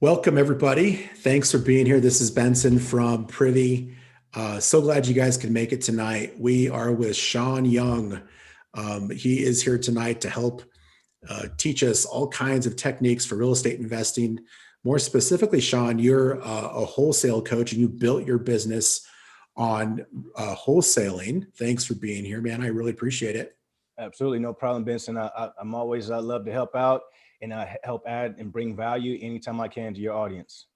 Welcome, everybody. Thanks for being here. This is Benson from Privy. So glad you guys can make it tonight. We are with Sean Young. He is here tonight to help teach us all kinds of techniques for real estate investing. More specifically, Sean, you're a wholesale coach and you built your business on wholesaling. Thanks for being here, man. I really appreciate it. Absolutely. No problem, Benson. I'm always love to help out and help add and bring value anytime I can to your audience.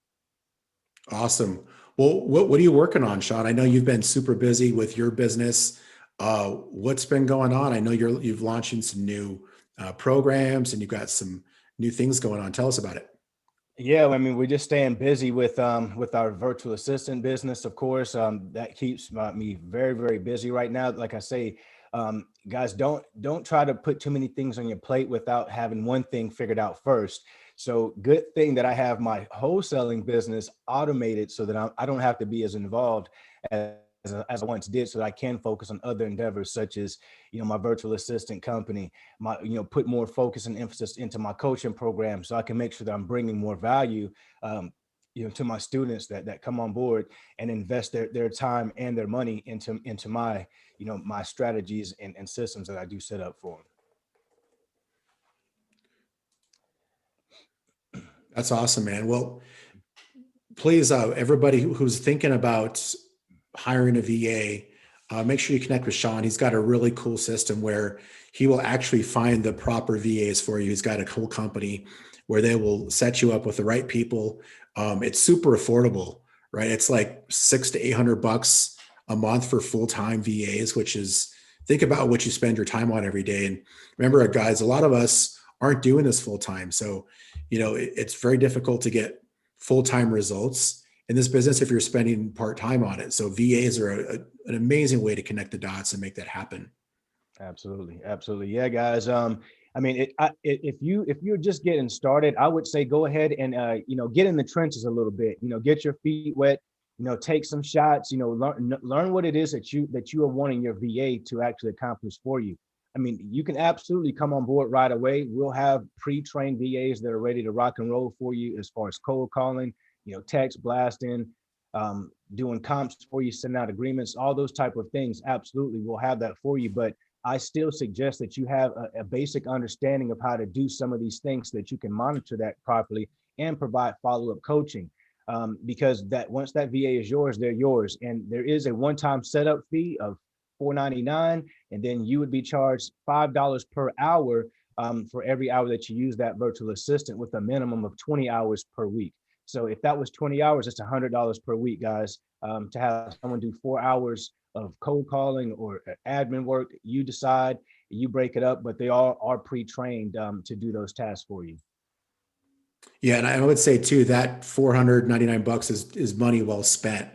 Awesome. Well, what are you working on, Sean? I know you've been super busy with your business. What's been going on? I know you've launching some new programs and you've got some new things going on. Tell us about it. Yeah, I mean, we're just staying busy with our virtual assistant business, of course. That keeps me very, very busy right now. Like I say, guys, don't try to put too many things on your plate without having one thing figured out first. So good thing that I have my wholesaling business automated so that I don't have to be as involved as I once did, so that I can focus on other endeavors such as, my virtual assistant company, put more focus and emphasis into my coaching program so I can make sure that I'm bringing more value, to my students that come on board and invest their time and their money into my, my strategies and systems that I do set up for them. That's awesome, man. Well, please, everybody who's thinking about hiring a VA, make sure you connect with Sean. He's got a really cool system where he will actually find the proper VAs for you. He's got a cool company where they will set you up with the right people. It's super affordable, right? It's like $600 to $800 a month for full-time VAs, which is, think about what you spend your time on every day. And remember, guys, a lot of us aren't doing this full-time. So, it's very difficult to get full-time results in this business if you're spending part-time on it. So VAs are an amazing way to connect the dots and make that happen. Absolutely. Absolutely. Yeah, guys. I mean, if you're just getting started, I would say go ahead and, get in the trenches a little bit, get your feet wet, take some shots, learn what it is that you are wanting your VA to actually accomplish for you. I mean, you can absolutely come on board right away. We'll have pre-trained VAs that are ready to rock and roll for you as far as cold calling, text blasting, doing comps for you, sending out agreements, all those type of things. Absolutely, we'll have that for you. But I still suggest that you have a basic understanding of how to do some of these things so that you can monitor that properly and provide follow-up coaching. Because that once that VA is yours, they're yours. And there is a one-time setup fee of $4.99, and then you would be charged $5 per hour for every hour that you use that virtual assistant, with a minimum of 20 hours per week. So if that was 20 hours, it's $100 per week, guys. To have someone do 4 hours of cold calling or admin work, you decide, you break it up, but they all are pre-trained to do those tasks for you. Yeah, and I would say too that $499 is money well spent,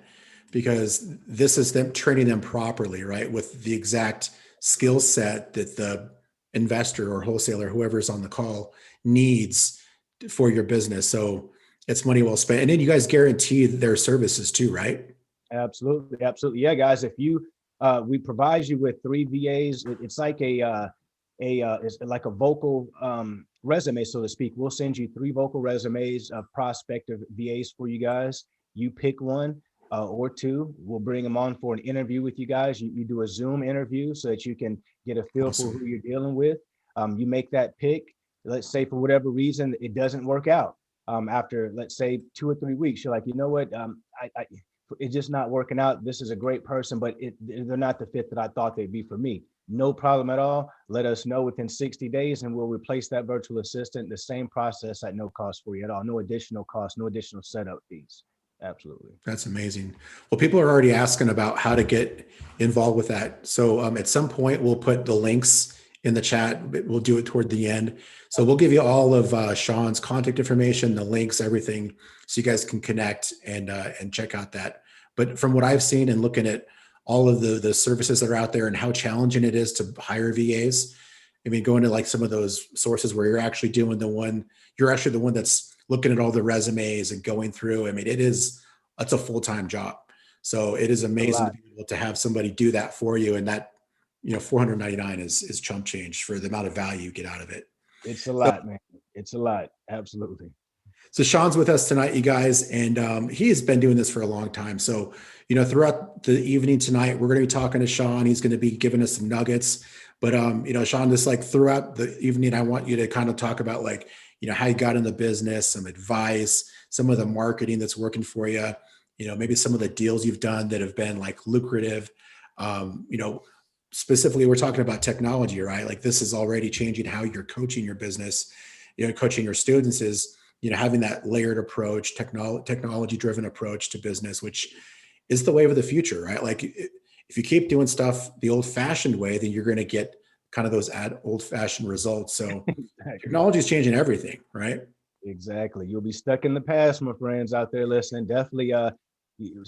because this is them training them properly, right, with the exact skill set that the investor or wholesaler, whoever's on the call, needs for your business. So it's money well spent. And then you guys guarantee their services too, right? Absolutely. Absolutely. Yeah, guys, if we provide you with 3 VAs, it's like it's like a vocal resume, so to speak. We'll send you 3 vocal resumes of prospective VAs for you guys. You pick one or 2. We'll bring them on for an interview with you guys. You do a Zoom interview so that you can get a feel for who you're dealing with. You make that pick. Let's say for whatever reason it doesn't work out. After, let's say, 2 or 3 weeks, you're like, you know what, it's just not working out. This is a great person, but they're not the fit that I thought they'd be for me. No problem at all. Let us know within 60 days and we'll replace that virtual assistant. The same process at no cost for you at all. No additional cost, no additional setup fees. Absolutely. That's amazing. Well, people are already asking about how to get involved with that. So at some point, we'll put the links in the chat. We'll do it toward the end. So we'll give you all of Sean's contact information, the links, everything, so you guys can connect and check out that. But from what I've seen and looking at all of the services that are out there and how challenging it is to hire VAs, I mean, going to like some of those sources where you're actually the one that's looking at all the resumes and going through. I mean, that's a full-time job. So it is amazing to be able to have somebody do that for you. And that, $499 is chump change for the amount of value you get out of it. It's a lot, man. It's a lot. Absolutely. So Sean's with us tonight, you guys, and he has been doing this for a long time. So, throughout the evening tonight, we're going to be talking to Sean. He's going to be giving us some nuggets. But Sean, just like throughout the evening, I want you to kind of talk about like, how you got in the business, some advice, some of the marketing that's working for you, maybe some of the deals you've done that have been like lucrative. Um, you know, Specifically, we're talking about technology, right? Like this is already changing how you're coaching your business, coaching your students is, having that layered approach, technology driven approach to business, which is the wave of the future, right? Like if you keep doing stuff the old fashioned way, then you're going to get kind of those old fashioned results. So Exactly. technology is changing everything, right? Exactly. You'll be stuck in the past, my friends out there listening. Definitely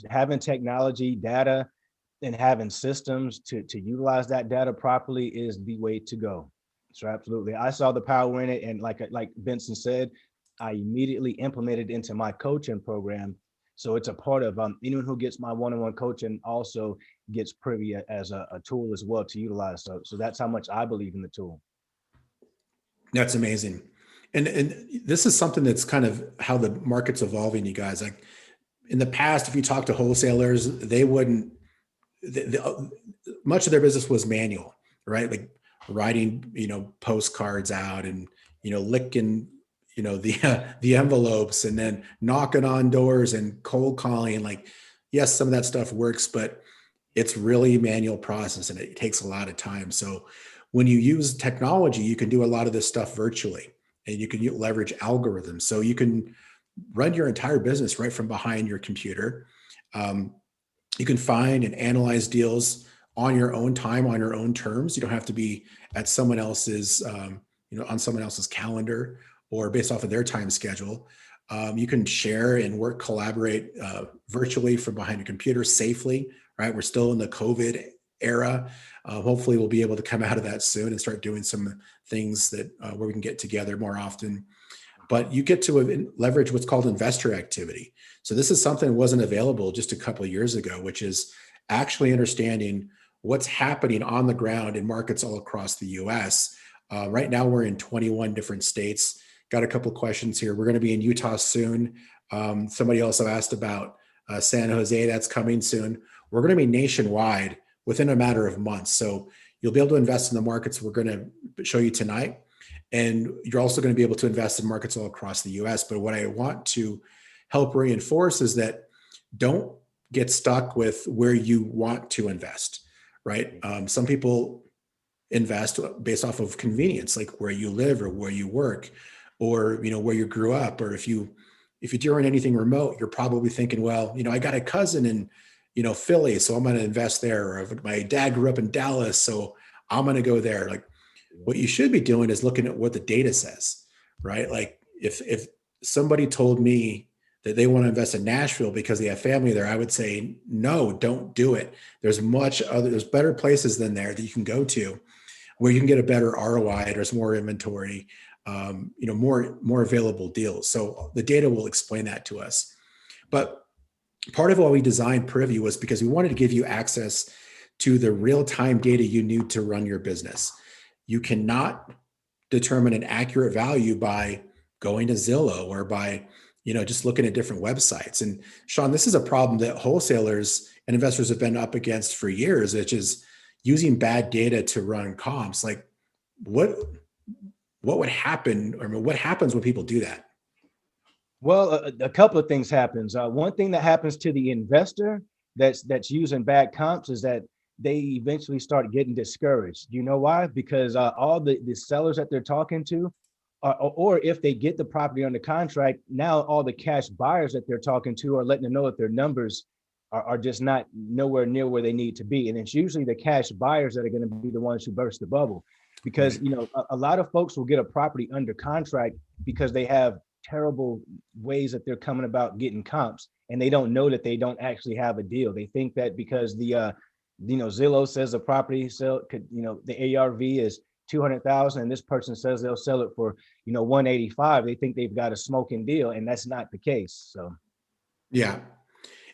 having technology, data, and having systems to utilize that data properly is the way to go. So absolutely. I saw the power in it. And like Benson said, I immediately implemented into my coaching program. So it's a part of anyone who gets my one-on-one coaching also gets Privy as a tool as well to utilize. So that's how much I believe in the tool. That's amazing. And this is something that's kind of how the market's evolving, you guys. Like in the past, if you talk to wholesalers, they wouldn't, much of their business was manual, right? Like writing, postcards out and, licking, the envelopes and then knocking on doors and cold calling. Like, yes, some of that stuff works, but it's really manual process and it takes a lot of time. So when you use technology, you can do a lot of this stuff virtually and you can leverage algorithms. So you can run your entire business right from behind your computer. Um, you can find and analyze deals on your own time, on your own terms. You don't have to be at someone else's, on someone else's calendar or based off of their time schedule. You can share and collaborate virtually from behind a computer safely, right? We're still in the COVID era. Hopefully we'll be able to come out of that soon and start doing some things that where we can get together more often. But you get to leverage what's called investor activity. So this is something that wasn't available just a couple of years ago, which is actually understanding what's happening on the ground in markets all across the US. Right now, we're in 21 different states. Got a couple of questions here. We're going to be in Utah soon. Somebody also asked about San Jose. That's coming soon. We're going to be nationwide within a matter of months. So you'll be able to invest in the markets we're going to show you tonight. And you're also going to be able to invest in markets all across the US. But what I want to help reinforce is that don't get stuck with where you want to invest, right? Some people invest based off of convenience, like where you live or where you work, or where you grew up. Or if you're doing anything remote, you're probably thinking, well, I got a cousin in Philly, so I'm going to invest there. Or if my dad grew up in Dallas, so I'm going to go there. Like what you should be doing is looking at what the data says, right? Like if somebody told me that they want to invest in Nashville because they have family there, I would say, no, don't do it. There's better places than there that you can go to where you can get a better ROI. There's more inventory, more available deals. So the data will explain that to us. But part of why we designed Privy was because we wanted to give you access to the real-time data you need to run your business. You cannot determine an accurate value by going to Zillow or by, just looking at different websites. And Sean, this is a problem that wholesalers and investors have been up against for years, which is using bad data to run comps. Like what would happen, or what happens when people do that? Well, a couple of things happens. One thing that happens to the investor that's using bad comps is that they eventually start getting discouraged. You know why? Because all the sellers that they're talking to, or if they get the property under contract, now all the cash buyers that they're talking to are letting them know that their numbers are just not nowhere near where they need to be. And it's usually the cash buyers that are going to be the ones who burst the bubble. Because Right. a lot of folks will get a property under contract because they have terrible ways that they're coming about getting comps, and they don't know that they don't actually have a deal. They think that because the Zillow says the property sell could, the ARV is 200,000 and this person says they'll sell it for 185, they think they've got a smoking deal, and that's not the case. So Yeah,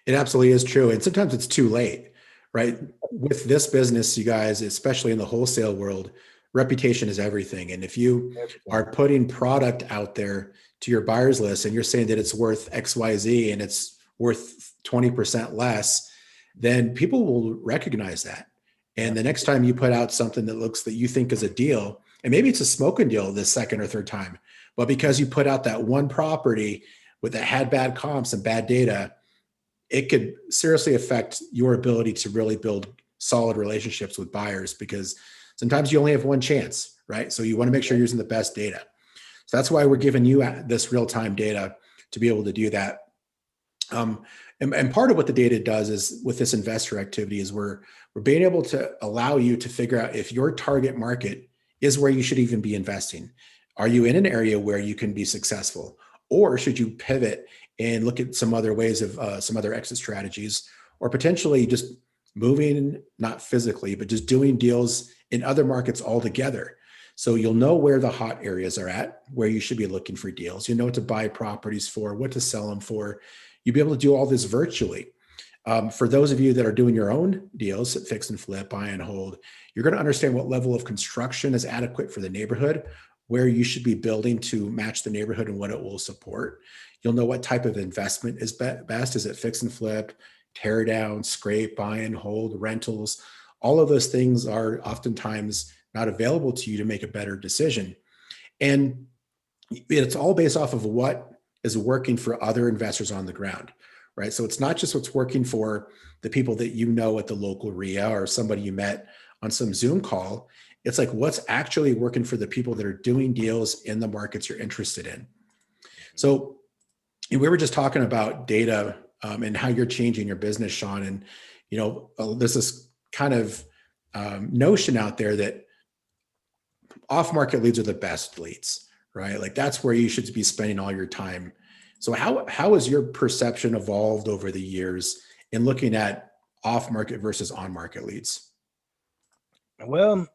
it absolutely is true. And sometimes it's too late, right? With this business, you guys, especially in the wholesale world, reputation is everything. And if you Everything. are putting product out there to your buyers list and you're saying that it's worth XYZ and it's worth 20% less, then people will recognize that. And the next time you put out something that looks that you think is a deal, and maybe it's a smoking deal the second or third time, but because you put out that one property that had bad comps and bad data, it could seriously affect your ability to really build solid relationships with buyers, because sometimes you only have one chance, right? So you want to make sure you're using the best data. So that's why we're giving you this real-time data to be able to do that. And part of what the data does is with this investor activity is we're being able to allow you to figure out if your target market is where you should even be investing. Are you in an area where you can be successful, or should you pivot and look at some other ways of some other exit strategies, or potentially just moving, not physically, but just doing deals in other markets altogether. So you'll know where the hot areas are at, where you should be looking for deals. You know what to buy properties for, what to sell them for. You'll be able to do all this virtually. For those of you that are doing your own deals, fix and flip, buy and hold, you're going to understand what level of construction is adequate for the neighborhood, where you should be building to match the neighborhood and what it will support. You'll know what type of investment is best. Is it fix and flip, tear down, scrape, buy and hold, rentals? All of those things are oftentimes not available to you to make a better decision. And it's all based off of what is working for other investors on the ground, right? So it's not just what's working for the people that you know at the local RIA or somebody you met on some Zoom call. It's like what's actually working for the people that are doing deals in the markets you're interested in. So we were just talking about data and how you're changing your business, Sean. And, there's this kind of notion out there that off-market leads are the best leads, right? Like that's where you should be spending all your time. So how has your perception evolved over the years in looking at off-market versus on-market leads? Well,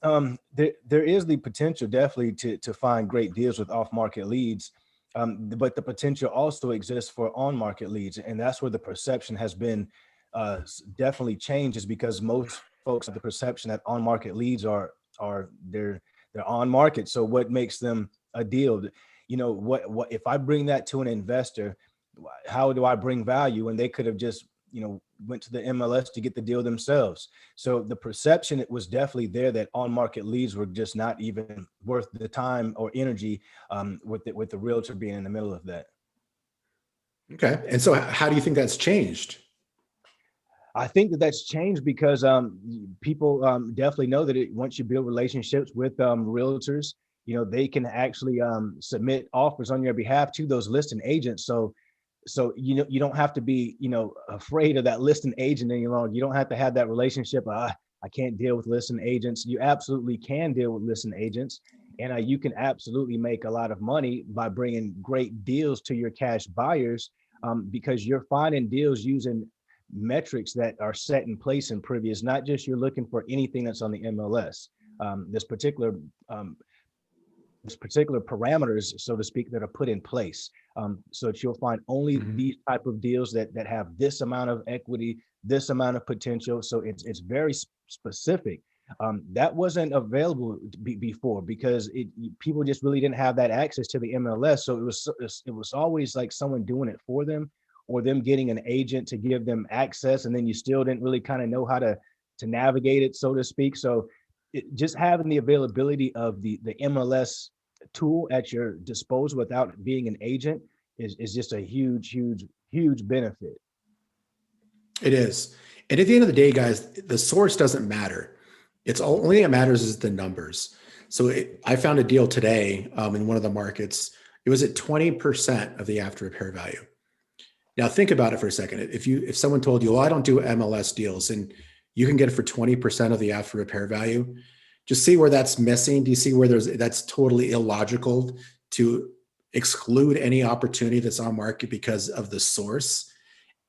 there is the potential definitely to find great deals with off-market leads, but the potential also exists for on-market leads, and that's where the perception has been definitely changed, is because most folks have the perception that on-market leads are they're on market. So what makes them a deal? What if I bring that to an investor? How do I bring value? And they could have just went to the MLS to get the deal themselves. So the perception, it was definitely there that on-market leads were just not even worth the time or energy, with the realtor being in the middle of that. Okay. And so how do you think that's changed? I think that that's changed because people definitely know that once you build relationships with realtors, they can actually submit offers on your behalf to those listing agents. So you don't have to be afraid of that listing agent any longer. You don't have to have that relationship. I can't deal with listing agents. You absolutely can deal with listing agents, and you can absolutely make a lot of money by bringing great deals to your cash buyers, because you're finding deals using metrics that are set in place in Privy. It's not just you're looking for anything that's on the MLS. This particular parameters, so to speak, that are put in place, so that you'll find only these type of deals that have this amount of equity, this amount of potential. So it's very specific. That wasn't available before, because people just really didn't have that access to the MLS. So it was always like someone doing it for them, or them getting an agent to give them access, and then you still didn't really kind of know how to navigate it, so to speak. So just having the availability of the MLS tool at your disposal without being an agent is just a huge benefit. It is. And at the end of the day, guys, the source doesn't matter. It's only thing that matters is the numbers. So I found a deal today in one of the markets. It was at 20% of the after repair value. Now think about it for a second. If someone told you, well, I don't do MLS deals, and you can get it for 20% of the after repair value, just see where that's missing. Do you see where that's totally illogical to exclude any opportunity that's on market because of the source?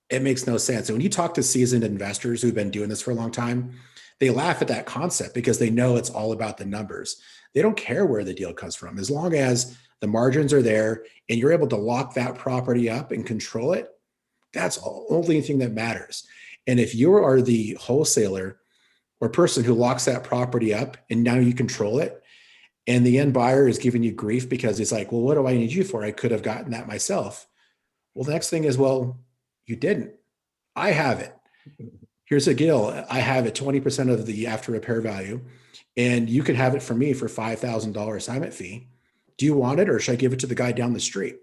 It makes no sense. And when you talk to seasoned investors who've been doing this for a long time, they laugh at that concept because they know it's all about the numbers. They don't care where the deal comes from. As long as the margins are there and you're able to lock that property up and control it, that's the only thing that matters. And if you are the wholesaler or person who locks that property up and now you control it, and the end buyer is giving you grief because he's like, well, what do I need you for? I could have gotten that myself. Well, the next thing is, well, you didn't. I have it. Here's a deal. I have it 20% of the after repair value, and you can have it from me for $5,000 assignment fee. Do you want it, or should I give it to the guy down the street?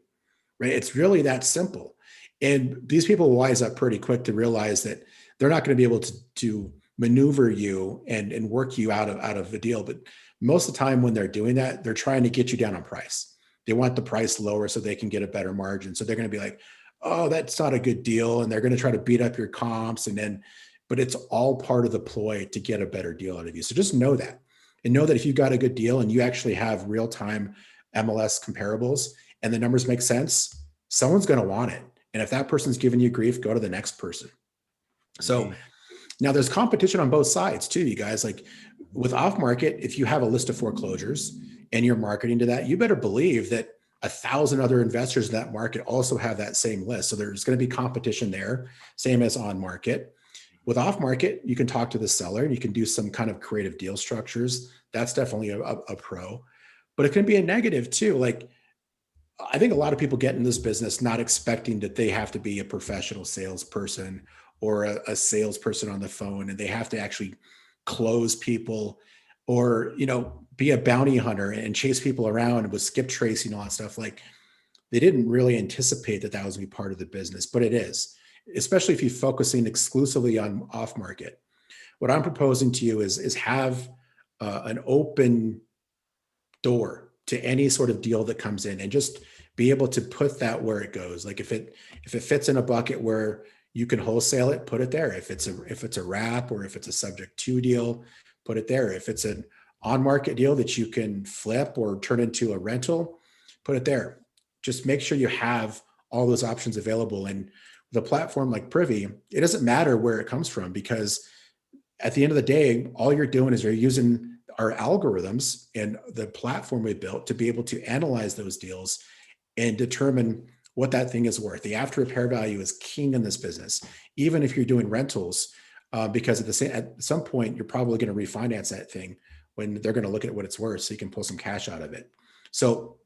Right? It's really that simple. And these people wise up pretty quick to realize that they're not going to be able to maneuver you and work you out of a deal. But most of the time when they're doing that, they're trying to get you down on price. They want the price lower so they can get a better margin. So they're going to be like, oh, that's not a good deal. And they're going to try to beat up your comps. And then, but it's all part of the ploy to get a better deal out of you. So just know that, and know that if you got a good deal and you actually have real-time MLS comparables and the numbers make sense, someone's going to want it. And if that person's giving you grief, go to the next person. So now there's competition on both sides too, you guys. Like with off market, if you have a list of foreclosures and you're marketing to that, you better believe that 1,000 other investors in that market also have that same list. So there's going to be competition there, same as on market. With off market, you can talk to the seller and you can do some kind of creative deal structures. That's definitely a pro, but it can be a negative too. Like I think a lot of people get in this business not expecting that they have to be a professional salesperson or a salesperson on the phone, and they have to actually close people or, be a bounty hunter and chase people around with skip tracing and all that stuff. Like they didn't really anticipate that was going to be part of the business, but it is, especially if you're focusing exclusively on off market. What I'm proposing to you is have an open door to any sort of deal that comes in, and just be able to put that where it goes. Like if it fits in a bucket where you can wholesale it, put it there. If it's a wrap or if it's a subject to deal, put it there. If it's an on market deal that you can flip or turn into a rental, put it there. Just make sure you have all those options available. And with a platform like Privy, it doesn't matter where it comes from, because at the end of the day, all you're doing is you're using our algorithms and the platform we built to be able to analyze those deals and determine what that thing is worth. The after repair value is king in this business, even if you're doing rentals, because at some point, you're probably going to refinance that thing when they're going to look at what it's worth, so you can pull some cash out of it. So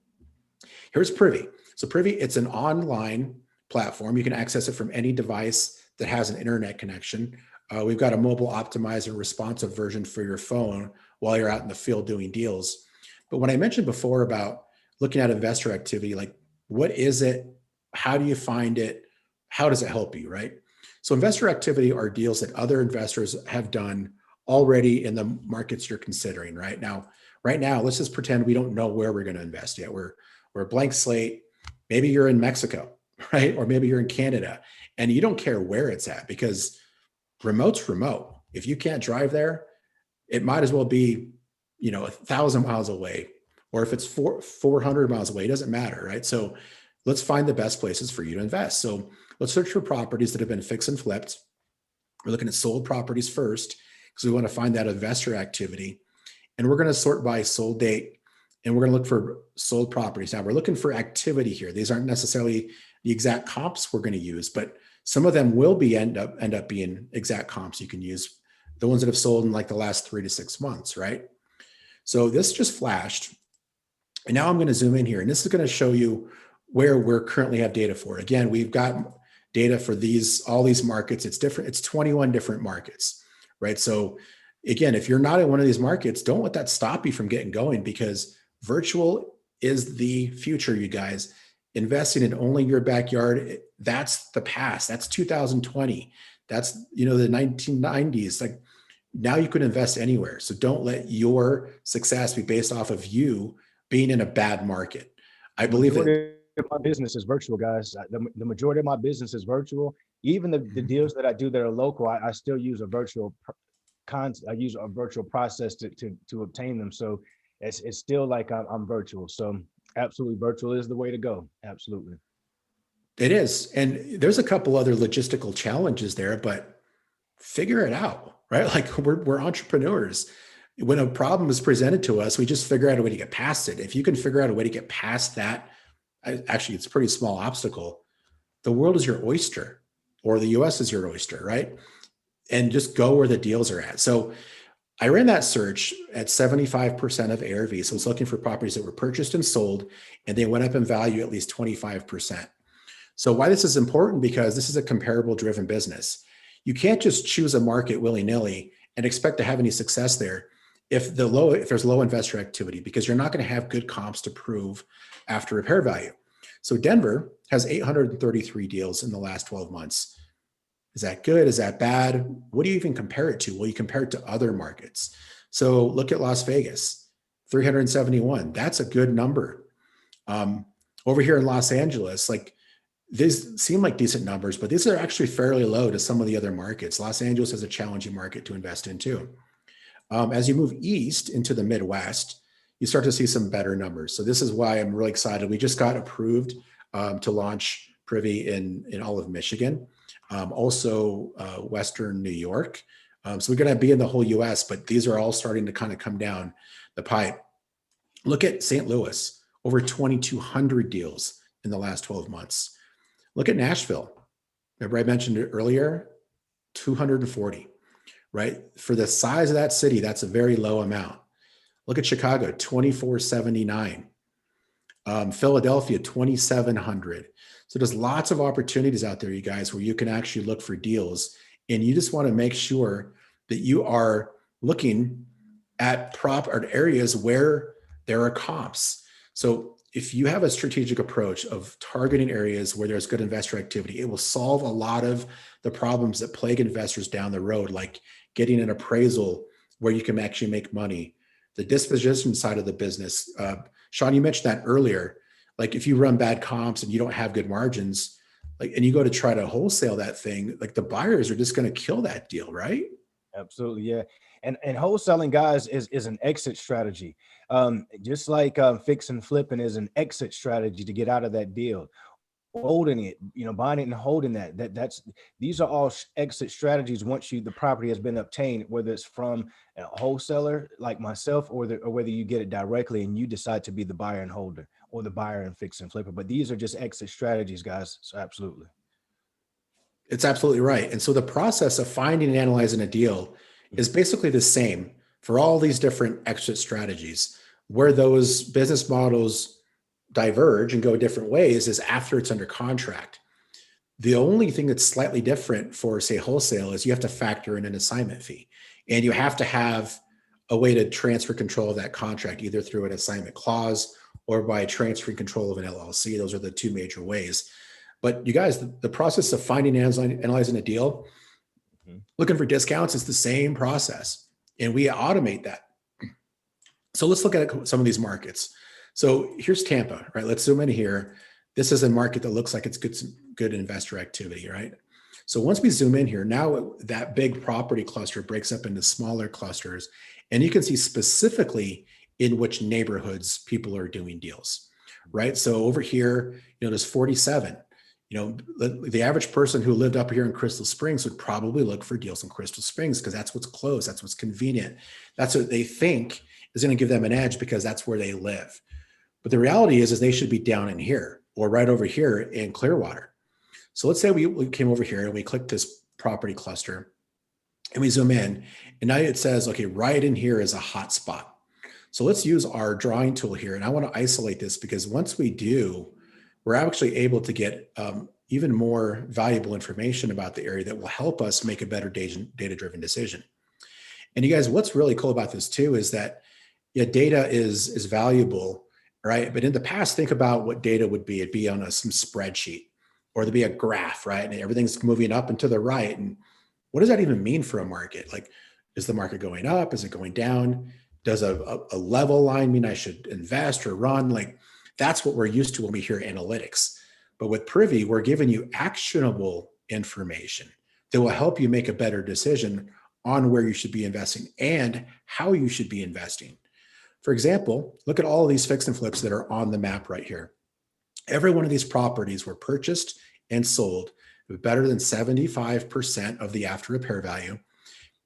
here's Privy. So Privy, it's an online platform. You can access it from any device that has an internet connection. We've got a mobile optimized and responsive version for your phone while you're out in the field doing deals. But when I mentioned before about looking at investor activity, like what is it? How do you find it? How does it help you, right? So investor activity are deals that other investors have done already in the markets you're considering right now. Right now, let's just pretend we don't know where we're going to invest yet. We're a blank slate. Maybe you're in Mexico, right? Or maybe you're in Canada, and you don't care where it's at, because remote's remote. If you can't drive there, it might as well be, 1,000 miles away, or if it's 400 miles away, it doesn't matter, right? So let's find the best places for you to invest. So let's search for properties that have been fixed and flipped. We're looking at sold properties first, because we want to find that investor activity. And we're going to sort by sold date, and we're going to look for sold properties. Now we're looking for activity here. These aren't necessarily the exact comps we're going to use, but some of them will end up being exact comps you can use, the ones that have sold in like the last 3 to 6 months, right? So this just flashed. And now I'm going to zoom in here, and this is going to show you where we're currently have data for. Again, we've got data for all these markets. It's different. It's 21 different markets, right? So again, if you're not in one of these markets, don't let that stop you from getting going, because virtual is the future, you guys. Investing in only your backyard, that's the past. That's 2020. That's, the 1990s. Like now you can invest anywhere. So don't let your success be based off of you being in a bad market. I believe that my business is virtual, guys. The majority of my business is virtual. Even the deals that I do that are local, I still use a virtual I use a virtual process to obtain them. So it's still like I'm virtual. So absolutely, virtual is the way to go. Absolutely. It is. And there's a couple other logistical challenges there, but figure it out, right? Like we're entrepreneurs. When a problem is presented to us, we just figure out a way to get past it. If you can figure out a way to get past that, actually, it's a pretty small obstacle. The world is your oyster, or the US is your oyster, right? And just go where the deals are at. So I ran that search at 75% of ARV. So it's looking for properties that were purchased and sold, and they went up in value at least 25%. So why this is important, because this is a comparable driven business. You can't just choose a market willy-nilly and expect to have any success there if there's low investor activity, because you're not going to have good comps to prove after repair value. So Denver has 833 deals in the last 12 months. Is that good? Is that bad? What do you even compare it to? Well, you compare it to other markets. So look at Las Vegas, 371. That's a good number. Over here in Los Angeles, like, these seem like decent numbers, but these are actually fairly low to some of the other markets. Los Angeles is a challenging market to invest in too. As you move east into the Midwest, you start to see some better numbers. So this is why I'm really excited. We just got approved to launch Privy in all of Michigan, also Western New York. So we're going to be in the whole US, but these are all starting to kind of come down the pipe. Look at St. Louis, over 2,200 deals in the last 12 months. Look at Nashville. Remember I mentioned it earlier, 240, right? For the size of that city, that's a very low amount. Look at Chicago, 2,479. Philadelphia, 2,700. So there's lots of opportunities out there, you guys, where you can actually look for deals. And you just want to make sure that you are looking at areas where there are comps. So if you have a strategic approach of targeting areas where there's good investor activity, it will solve a lot of the problems that plague investors down the road, like getting an appraisal where you can actually make money. The disposition side of the business, Sean, you mentioned that earlier. Like, if you run bad comps and you don't have good margins, like, and you go to try to wholesale that thing, like, the buyers are just going to kill that deal, right? Absolutely, yeah. And wholesaling, guys, is an exit strategy. Just like fix and flipping is an exit strategy to get out of that deal. Holding it, buying it and holding that's these are all exit strategies once the property has been obtained, whether it's from a wholesaler like myself, or whether you get it directly and you decide to be the buyer and holder, or the buyer and fix and flipper. But these are just exit strategies, guys. So absolutely. It's absolutely right. And so the process of finding and analyzing a deal is basically the same for all these different exit strategies. Where those business models diverge and go different ways is after it's under contract. The only thing that's slightly different for, say, wholesale is you have to factor in an assignment fee, and you have to have a way to transfer control of that contract, either through an assignment clause or by transferring control of an LLC. Those are the two major ways. But you guys, the process of finding and analyzing a deal, looking for discounts, is the same process, and we automate that. So let's look at some of these markets. So here's Tampa, right? Let's zoom in here. This is a market that looks like it's good investor activity, right? So once we zoom in here, now that big property cluster breaks up into smaller clusters, and you can see specifically in which neighborhoods people are doing deals, right? So over here, there's 47. The average person who lived up here in Crystal Springs would probably look for deals in Crystal Springs because that's what's close, that's what's convenient. That's what they think is going to give them an edge because that's where they live. But the reality is they should be down in here or right over here in Clearwater. So let's say we came over here and we clicked this property cluster and we zoom in, and now it says, okay, right in here is a hot spot. So let's use our drawing tool here. And I want to isolate this because once we do, we're actually able to get even more valuable information about the area that will help us make a better data-driven decision. And you guys, what's really cool about this too is that data is valuable, right? But in the past, think about what data would be. It'd be on some spreadsheet, or there'd be a graph, right? And everything's moving up and to the right. And what does that even mean for a market? Like, is the market going up? Is it going down? Does a level line mean I should invest or run? Like, that's what we're used to when we hear analytics. But with Privy, we're giving you actionable information that will help you make a better decision on where you should be investing and how you should be investing. For example, look at all of these fix and flips that are on the map right here. Every one of these properties were purchased and sold with better than 75% of the after repair value,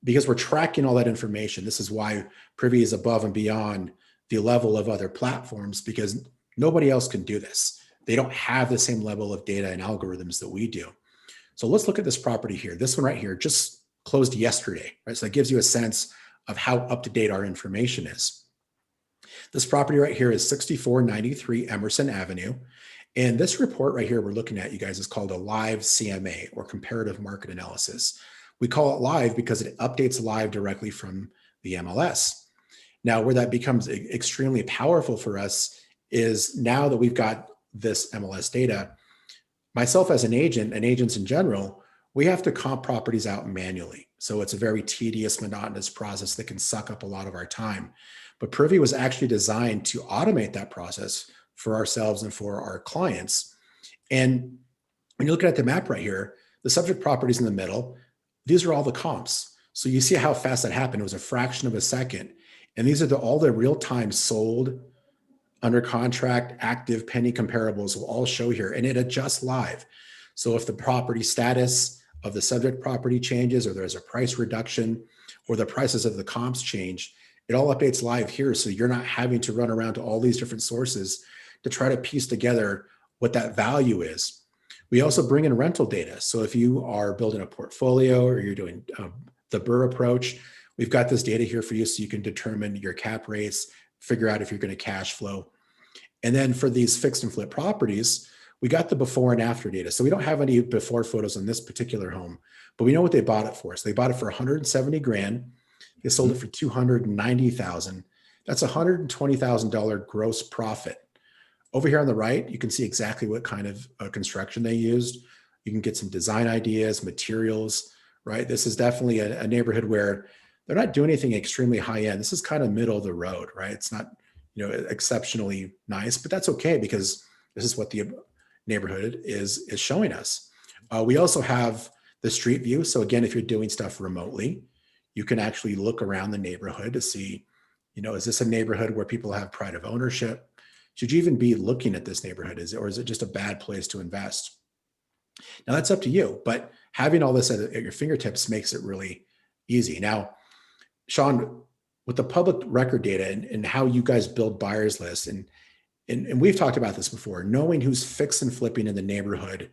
because we're tracking all that information. This is why Privy is above and beyond the level of other platforms, because nobody else can do this. They don't have the same level of data and algorithms that we do. So let's look at this property here. This one right here just closed yesterday, right? So that gives you a sense of how up-to-date our information is. This property right here is 6493 Emerson Avenue. And this report right here we're looking at, you guys, is called a live CMA, or comparative market analysis. We call it live because it updates live directly from the MLS. Now, where that becomes extremely powerful for us is now that we've got this MLS data, myself as an agent and agents in general, we have to comp properties out manually. So it's a very tedious, monotonous process that can suck up a lot of our time. But Privy was actually designed to automate that process for ourselves and for our clients. And when you're looking at the map right here, the subject properties in the middle, these are all the comps. So you see how fast that happened. It was a fraction of a second. And these are all the real-time sold, under contract, active, penny comparables will all show here, and it adjusts live. So if the property status of the subject property changes, or there's a price reduction, or the prices of the comps change, it all updates live here. So you're not having to run around to all these different sources to try to piece together what that value is. We also bring in rental data. So if you are building a portfolio, or you're doing the BRRRR approach, we've got this data here for you so you can determine your cap rates, figure out if you're going to cash flow. And then for these fixed and flip properties, we got the before and after data. So we don't have any before photos on this particular home, but we know what they bought it for. So they bought it for 170 grand. They sold it for 290,000. That's $120,000 gross profit. Over here on the right, you can see exactly what kind of construction they used. You can get some design ideas, materials, right? This is definitely a neighborhood where they're not doing anything extremely high end. This is kind of middle of the road, right? It's not, exceptionally nice, but that's okay because this is what the neighborhood is showing us. We also have the street view. So again, if you're doing stuff remotely, you can actually look around the neighborhood to see, is this a neighborhood where people have pride of ownership? Should you even be looking at this neighborhood? Or is it just a bad place to invest? Now that's up to you, but having all this at your fingertips makes it really easy. Now, Sean, with the public record data and how you guys build buyers lists, and we've talked about this before, knowing who's fix and flipping in the neighborhood,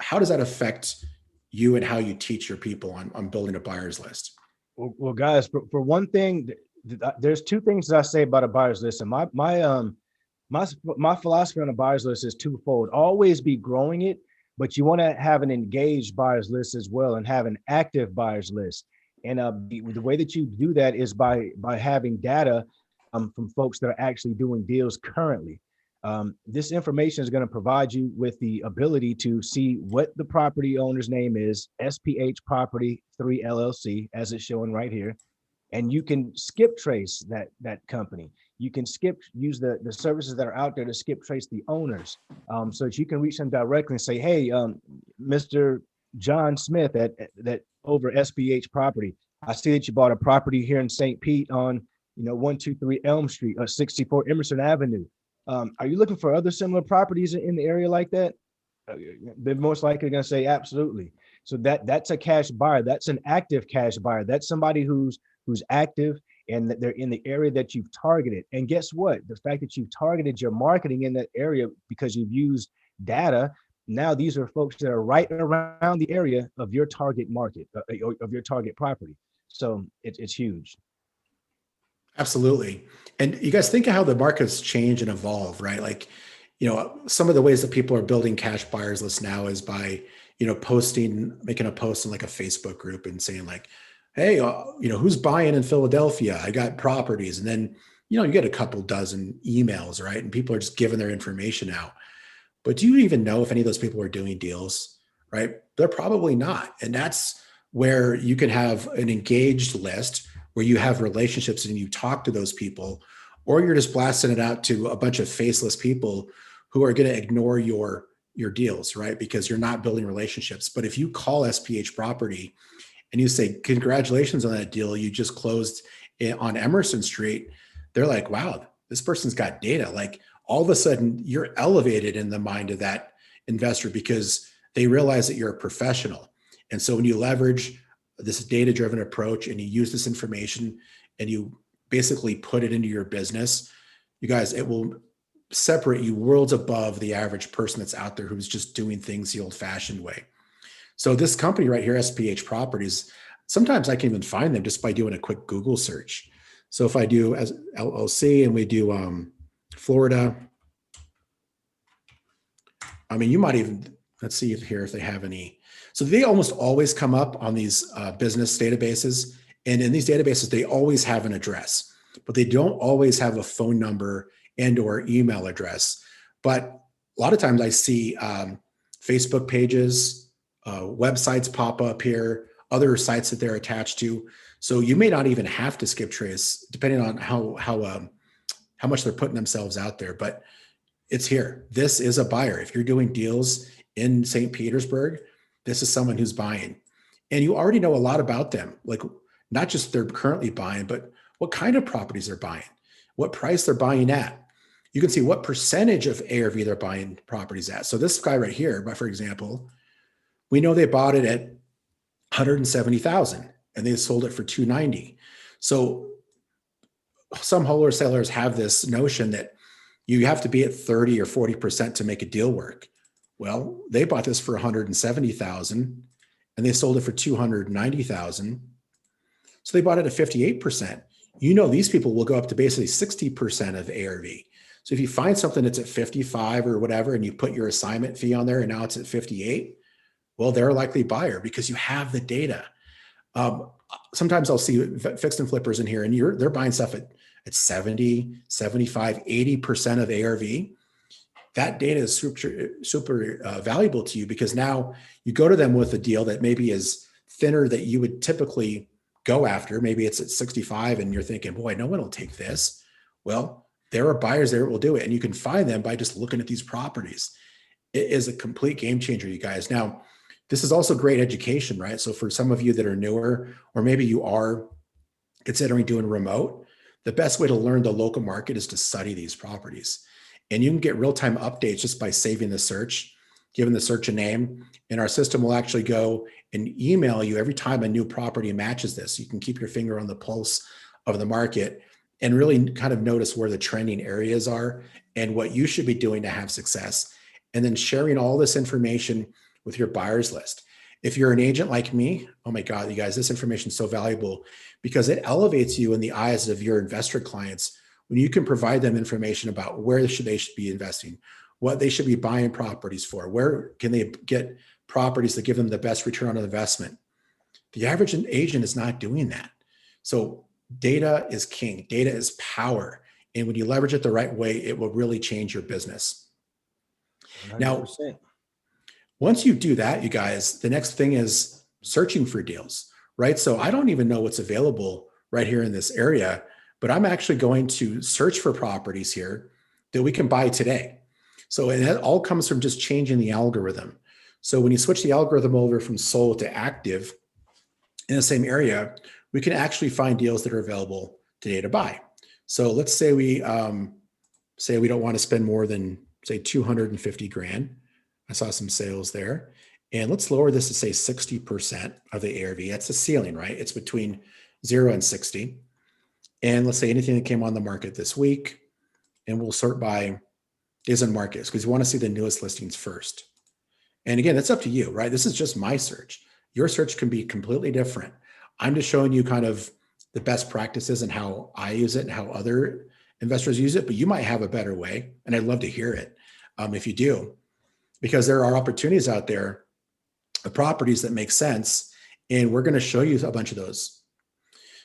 how does that affect you and how you teach your people on building a buyers list? Well, guys, for one thing, there's two things that I say about a buyers list, and my philosophy on a buyers list is twofold. Always be growing it, but you want to have an engaged buyers list as well, and have an active buyers list. And the way that you do that is by having data from folks that are actually doing deals currently. This information is going to provide you with the ability to see what the property owner's name is, SPH Property 3 LLC, as it's showing right here. And you can skip trace that company. You can use the services that are out there to skip trace the owners, so that you can reach them directly and say, hey, Mr. John Smith that over SPH Property, I see that you bought a property here in St. Pete on 123 Elm Street or 64 Emerson Avenue. Are you looking for other similar properties in the area like that? They're most likely going to say absolutely. So that's a cash buyer. That's an active cash buyer. That's somebody who's active and that they're in the area that you've targeted. And guess what? The fact that you've targeted your marketing in that area because you've used data, now these are folks that are right around the area of your target market, of your target property. So it's huge. Absolutely. And you guys think of how the markets change and evolve, right? Like, some of the ways that people are building cash buyers lists now is by, making a post in like a Facebook group and saying like, hey, who's buying in Philadelphia? I got properties. And then, you get a couple dozen emails, right? And people are just giving their information out. But do you even know if any of those people are doing deals, right? They're probably not. And that's where you can have an engaged list where you have relationships and you talk to those people, or you're just blasting it out to a bunch of faceless people who are going to ignore your deals, right? Because you're not building relationships. But if you call SPH Property and you say, congratulations on that deal you just closed on Emerson Street, they're like, wow, this person's got data. Like all of a sudden you're elevated in the mind of that investor because they realize that you're a professional. And so when you leverage this data-driven approach and you use this information and you basically put it into your business, you guys, it will separate you worlds above the average person that's out there who's just doing things the old-fashioned way. So this company right here, SPH Properties, Sometimes I can even find them just by doing a quick Google search. So if I do as LLC and we do Florida, I mean, you might even, let's see here if they have any. So they almost always come up on these business databases. And in these databases, they always have an address, but they don't always have a phone number and or email address. But a lot of times I see Facebook pages, websites pop up here, other sites that they're attached to. So you may not even have to skip trace, depending on how much they're putting themselves out there. But it's here. This is a buyer. If you're doing deals in St. Petersburg, this is someone who's buying. And you already know a lot about them, like not just they're currently buying, but what kind of properties they're buying, what price they're buying at. You can see what percentage of ARV they're buying properties at. So this guy right here, for example, we know they bought it at 170,000 and they sold it for 290. So some wholesalers have this notion that you have to be at 30 or 40% to make a deal work. Well, they bought this for 170,000 and they sold it for 290,000. So they bought it at 58%. You know, these people will go up to basically 60% of ARV. So if you find something that's at 55 or whatever, and you put your assignment fee on there and now it's at 58, well, they're a likely buyer because you have the data. Sometimes I'll see fixed and flippers in here and they're buying stuff at 70, 75, 80% of ARV. That data is super valuable to you because now you go to them with a deal that maybe is thinner that you would typically go after. Maybe it's at 65 and you're thinking, boy, no one will take this. Well, there are buyers there that will do it. And you can find them by just looking at these properties. It is a complete game changer, you guys. Now, this is also great education, right? So for some of you that are newer, or maybe you are considering doing remote, the best way to learn the local market is to study these properties. And you can get real-time updates just by saving the search, giving the search a name, and our system will actually go and email you every time a new property matches this. You can keep your finger on the pulse of the market and really kind of notice where the trending areas are and what you should be doing to have success. And then sharing all this information with your buyers list. If you're an agent like me, oh my God, you guys, this information is so valuable because it elevates you in the eyes of your investor clients when you can provide them information about where they should be investing, what they should be buying properties for, where can they get properties that give them the best return on investment. The average agent is not doing that. So data is king. Data is power. And when you leverage it the right way, it will really change your business. 100%. Now, once you do that, you guys, the next thing is searching for deals, right? So I don't even know what's available right here in this area, but I'm actually going to search for properties here that we can buy today. So, and that all comes from just changing the algorithm. So when you switch the algorithm over from sold to active in the same area, we can actually find deals that are available today to buy. So let's say we don't want to spend more than say 250 grand. I saw some sales there. And let's lower this to say 60% of the ARV. That's the ceiling, right? It's between 0 and 60. And let's say anything that came on the market this week. And we'll sort by days on markets because we want to see the newest listings first. And again, it's up to you, right? This is just my search. Your search can be completely different. I'm just showing you kind of the best practices and how I use it and how other investors use it, but you might have a better way. And I'd love to hear it if you do. Because there are opportunities out there, the properties that make sense, and we're going to show you a bunch of those.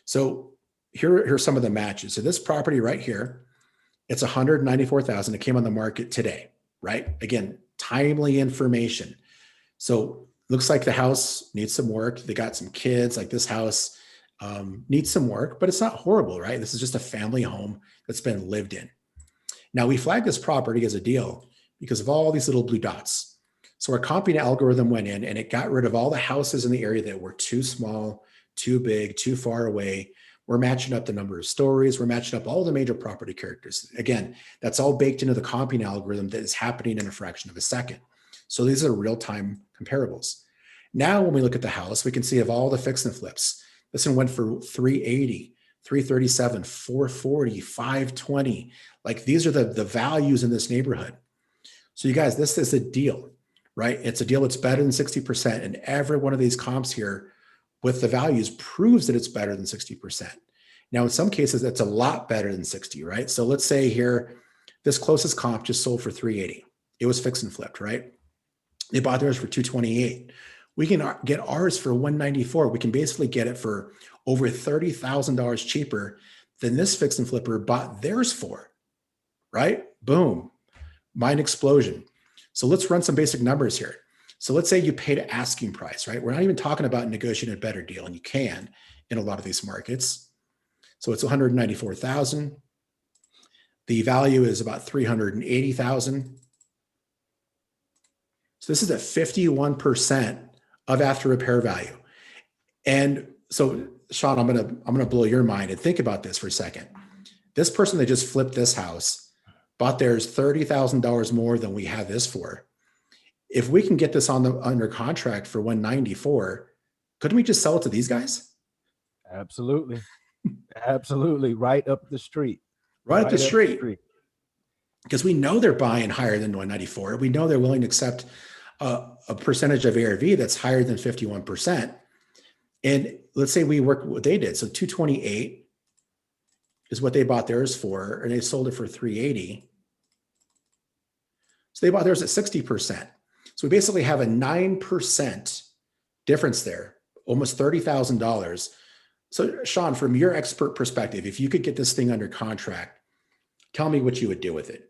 So here are some of the matches. So this property right here, it's 194,000. It came on the market today, right? Again, timely information. So looks like the house needs some work. They got some kids. Like this house needs some work, but it's not horrible, right? This is just a family home that's been lived in. Now we flagged this property as a deal because of all these little blue dots. So our comping algorithm went in and it got rid of all the houses in the area that were too small, too big, too far away. We're matching up the number of stories. We're matching up all the major property characters. Again, that's all baked into the comping algorithm that is happening in a fraction of a second. So these are real-time comparables. Now, when we look at the house, we can see of all the fix and flips, this one went for 380, 337, 440, 520. Like these are the values in this neighborhood. So you guys, this is a deal, right? It's a deal that's better than 60%. And every one of these comps here with the values proves that it's better than 60%. Now, in some cases, that's a lot better than 60, right? So let's say here, this closest comp just sold for 380. It was fixed and flipped, right? They bought theirs for 228. We can get ours for 194. We can basically get it for over $30,000 cheaper than this fix and flipper bought theirs for, right? Boom, mind explosion. So let's run some basic numbers here. So let's say you paid asking price, right? We're not even talking about negotiating a better deal, and you can in a lot of these markets. So it's 194,000. The value is about 380,000. So this is at 51% of after repair value. And so, Sean, I'm gonna blow your mind and think about this for a second. This person that just flipped this house bought theirs $30,000 more than we have this for. If we can get this under contract for 194, couldn't we just sell it to these guys? Absolutely. Absolutely. Right up the street. Right up the street. Because we know they're buying higher than 194. We know they're willing to accept a percentage of ARV that's higher than 51%. And let's say we work what they did. So 228 is what they bought theirs for, and they sold it for 380. So they bought theirs at 60%. So we basically have a 9% difference there, almost $30,000. So Sean, from your expert perspective, if you could get this thing under contract, tell me what you would do with it.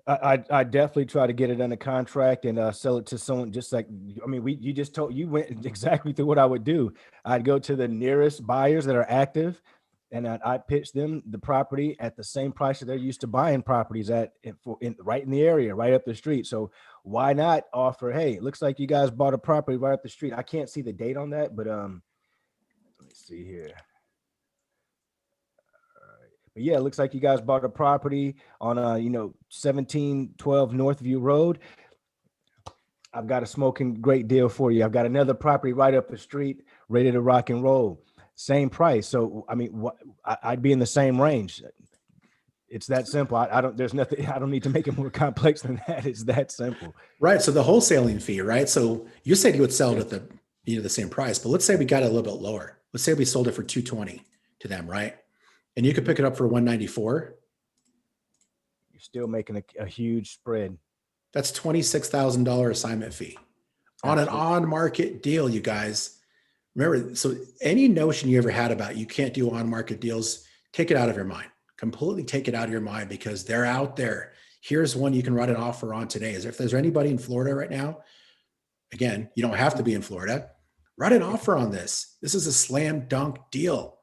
I definitely try to get it under contract and sell it to someone just like, I mean, you just you went exactly through what I would do. I'd go to the nearest buyers that are active, and I'd pitch them the property at the same price that they're used to buying properties at right in the area, right up the street. So why not offer, hey, it looks like you guys bought a property right up the street. I can't see the date on that, but let me see here. But yeah, it looks like you guys bought a property on 1712 Northview Road. I've got a smoking great deal for you. I've got another property right up the street, ready to rock and roll. Same price. So I mean, I'd be in the same range. It's that simple. I don't need to make it more complex than that. It's that simple. Right. So the wholesaling fee, right? So you said you would sell it at the same price, but let's say we got it a little bit lower. Let's say we sold it for 220 to them, right? And you could pick it up for 194. You're still making a huge spread. That's $26,000 assignment fee. Absolutely. On an on-market deal, you guys. Remember, so any notion you ever had about you can't do on-market deals, take it out of your mind. Completely take it out of your mind, because they're out there. Here's one you can write an offer on today. If there's anybody in Florida right now, again, you don't have to be in Florida. Write an offer on this. This is a slam dunk deal.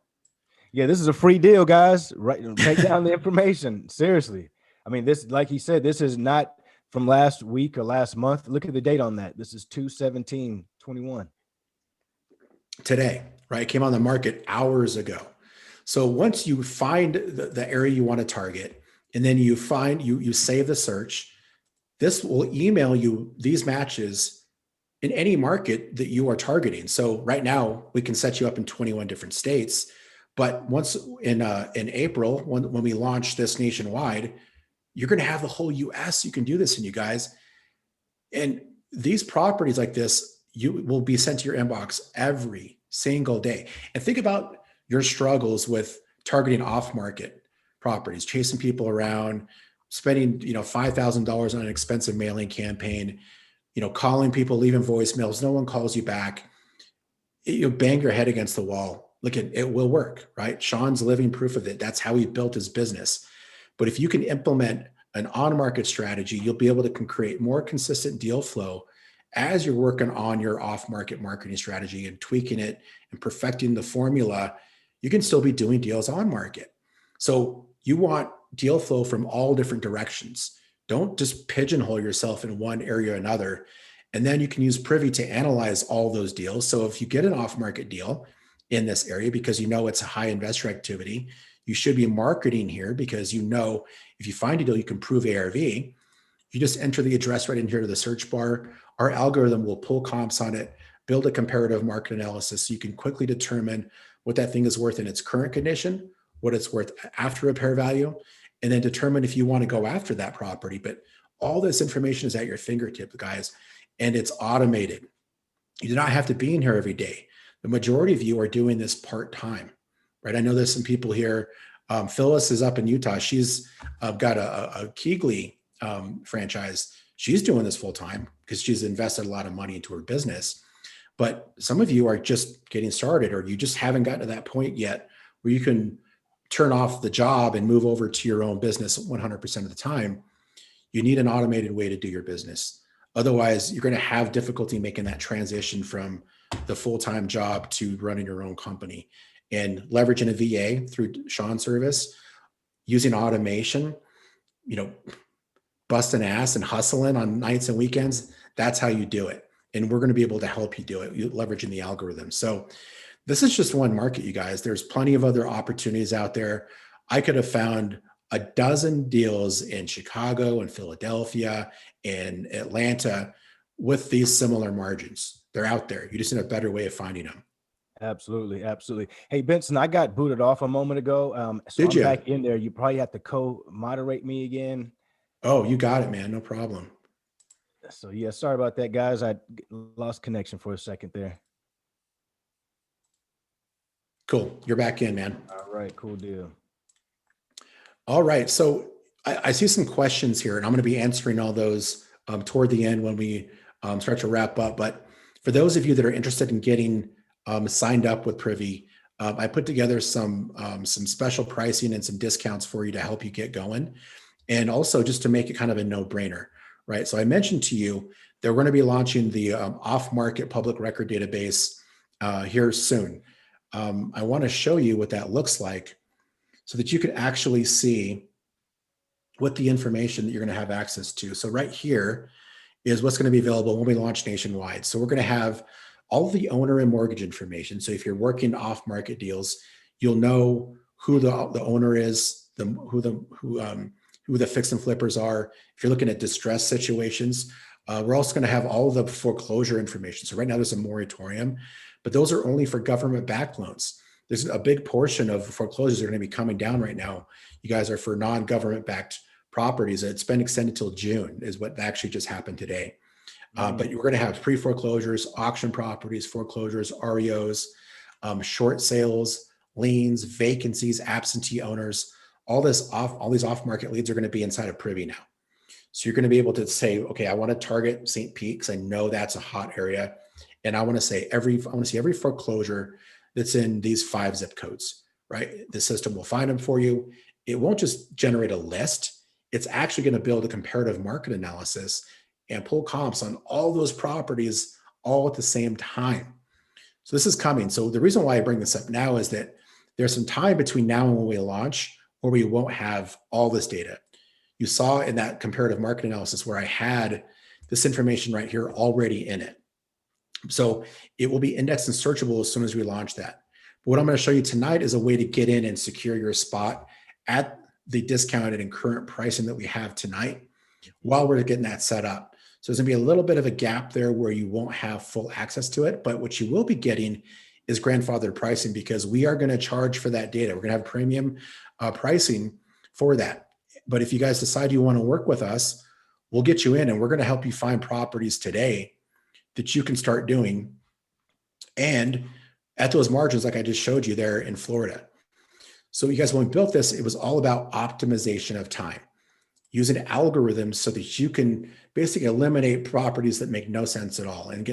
Yeah, this is a free deal, guys. Right, take down the information. Seriously. I mean, this, like he said, this is not from last week or last month. Look at the date on that. This is 2/17/21. Today, right? It came on the market hours ago. So once you find the area you want to target, and then you save the search, this will email you these matches in any market that you are targeting. So right now we can set you up in 21 different states. But once in April, when we launch this nationwide, you're going to have the whole US. You can do this in, you guys. And these properties like this, you will be sent to your inbox every single day. And think about your struggles with targeting off-market properties, chasing people around, spending $5,000 on an expensive mailing campaign, calling people, leaving voicemails. No one calls you back. You bang your head against the wall. Look, it will work, right? Sean's living proof of it. That's how he built his business. But if you can implement an on-market strategy, you'll be able to create more consistent deal flow as you're working on your off-market marketing strategy and tweaking it and perfecting the formula. You can still be doing deals on market. So you want deal flow from all different directions. Don't just pigeonhole yourself in one area or another. And then you can use Privy to analyze all those deals. So if you get an off-market deal in this area, because it's a high investor activity, you should be marketing here, because if you find a deal you can prove ARV, you just enter the address right in here to the search bar. Our algorithm will pull comps on it, build a comparative market analysis, so you can quickly determine what that thing is worth in its current condition, what it's worth after repair value, and then determine if you want to go after that property. But all this information is at your fingertips, guys, and it's automated. You do not have to be in here every day. The majority of you are doing this part-time, right? I know there's some people here. Phyllis is up in Utah. She's got a Keegley franchise. She's doing this full-time because she's invested a lot of money into her business. But some of you are just getting started, or you just haven't gotten to that point yet where you can turn off the job and move over to your own business 100% of the time. You need an automated way to do your business. Otherwise, you're going to have difficulty making that transition from the full-time job to running your own company. And leveraging a VA through Sean's service, using automation, busting ass and hustling on nights and weekends, that's how you do it. And we're going to be able to help you do it, leveraging the algorithm. So this is just one market, you guys. There's plenty of other opportunities out there. I could have found a dozen deals in Chicago and Philadelphia and Atlanta with these similar margins. They're out there. You just need a better way of finding them. Absolutely. Absolutely. Hey, Benson, I got booted off a moment ago. So Did I'm you? back in there. You probably have to co-moderate me again. Oh, you got it, man. No problem. So yeah, sorry about that, guys. I lost connection for a second there. Cool. You're back in, man. All right, cool deal. All right. So I see some questions here, and I'm going to be answering all those toward the end when we start to wrap up. But for those of you that are interested in getting signed up with Privy, I put together some special pricing and some discounts for you to help you get going. And also just to make it kind of a no-brainer, right? So I mentioned to you that we're going to be launching the off-market public record database here soon. I want to show you what that looks like so that you can actually see what the information that you're going to have access to. So right here is what's going to be available when we launch nationwide. So we're going to have all of the owner and mortgage information. So if you're working off-market deals, you'll know who the owner is, who the fix and flippers are. If you're looking at distress situations, we're also going to have all of the foreclosure information. So right now there's a moratorium, but those are only for government-backed loans. There's a big portion of foreclosures that are going to be coming down right now. You guys are for non-government backed properties. It's been extended till June is what actually just happened today. But we're going to have pre-foreclosures, auction properties, foreclosures, REOs, short sales, liens, vacancies, absentee owners. All these off-market leads are going to be inside of Privy now. So you're going to be able to say, okay, I want to target St. Pete because I know that's a hot area, and I want to see every foreclosure that's in these 5 zip codes, right? The system will find them for you. It won't just generate a list. It's actually going to build a comparative market analysis and pull comps on all those properties all at the same time. So this is coming. So the reason why I bring this up now is that there's some time between now and when we launch where we won't have all this data. You saw in that comparative market analysis where I had this information right here already in it. So it will be indexed and searchable as soon as we launch that. But what I'm going to show you tonight is a way to get in and secure your spot at the discounted and current pricing that we have tonight while we're getting that set up. So there's going to be a little bit of a gap there where you won't have full access to it, but what you will be getting is grandfathered pricing because we are going to charge for that data. We're going to have premium pricing for that. But if you guys decide you want to work with us, we'll get you in and we're going to help you find properties today that you can start doing. And at those margins, like I just showed you there in Florida. So you guys, when we built this, it was all about optimization of time, using algorithms so that you can basically eliminate properties that make no sense at all. And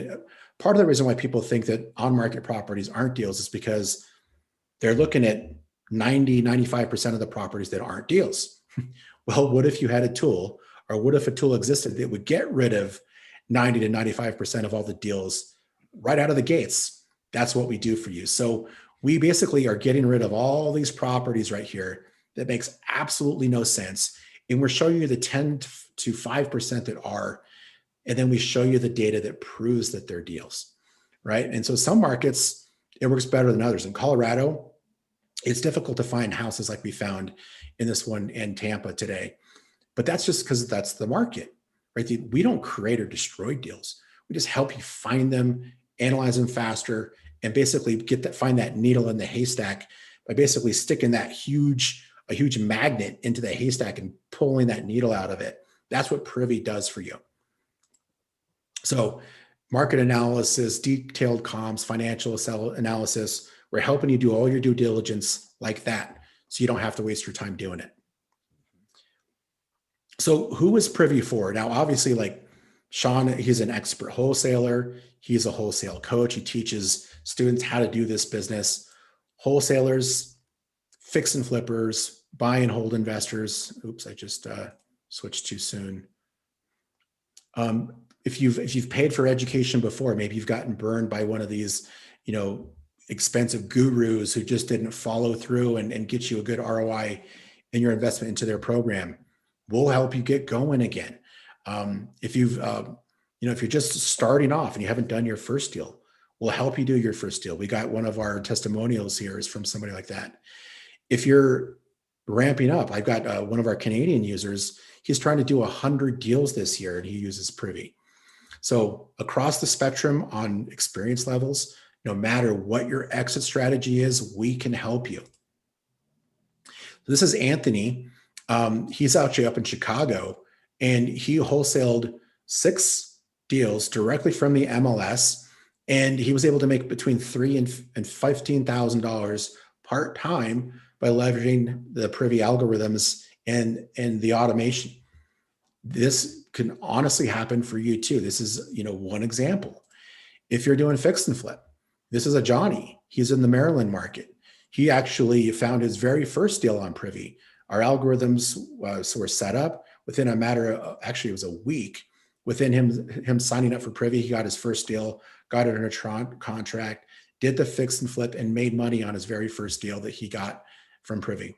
part of the reason why people think that on-market properties aren't deals is because they're looking at 95% of the properties that aren't deals. Well, what if you had a tool, or what if a tool existed that would get rid of 90 to 95% of all the deals right out of the gates? That's what we do for you. So we basically are getting rid of all these properties right here that makes absolutely no sense. And we're showing you the 10 to 5% that are, and then we show you the data that proves that they're deals, right? And so some markets, it works better than others. In Colorado, it's difficult to find houses like we found in this one in Tampa today. But that's just because that's the market, right? We don't create or destroy deals. We just help you find them, analyze them faster, and basically find that needle in the haystack by basically sticking a huge magnet into the haystack and pulling that needle out of it. That's what Privy does for you. So market analysis, detailed comms, financial analysis. We're helping you do all your due diligence like that, so you don't have to waste your time doing it. So who is Privy for? Now, obviously, like Sean, he's an expert wholesaler. He's a wholesale coach. He teaches students how to do this business. Wholesalers, fix and flippers, buy and hold investors. Oops, I just switched too soon. If you've paid for education before, maybe you've gotten burned by one of these, expensive gurus who just didn't follow through and get you a good ROI in your investment into their program. We'll help you get going again. If you're just starting off and you haven't done your first deal, we'll help you do your first deal. We got one of our testimonials here is from somebody like that. If you're ramping up, I've got one of our Canadian users. He's trying to do 100 deals this year, and he uses Privy. So across the spectrum on experience levels, no matter what your exit strategy is, we can help you. This is Anthony. He's actually up in Chicago, and he wholesaled 6 deals directly from the MLS, and he was able to make between $3,000 and $15,000 part-time by leveraging the Privy algorithms and the automation. This can honestly happen for you too. This is, one example. If you're doing fix and flip, this is a Johnny. He's in the Maryland market. He actually found his very first deal on Privy. Our algorithms were set up within a matter of, actually it was a week, within him signing up for Privy. He got his first deal, got it under contract, did the fix and flip, and made money on his very first deal that he got from Privy.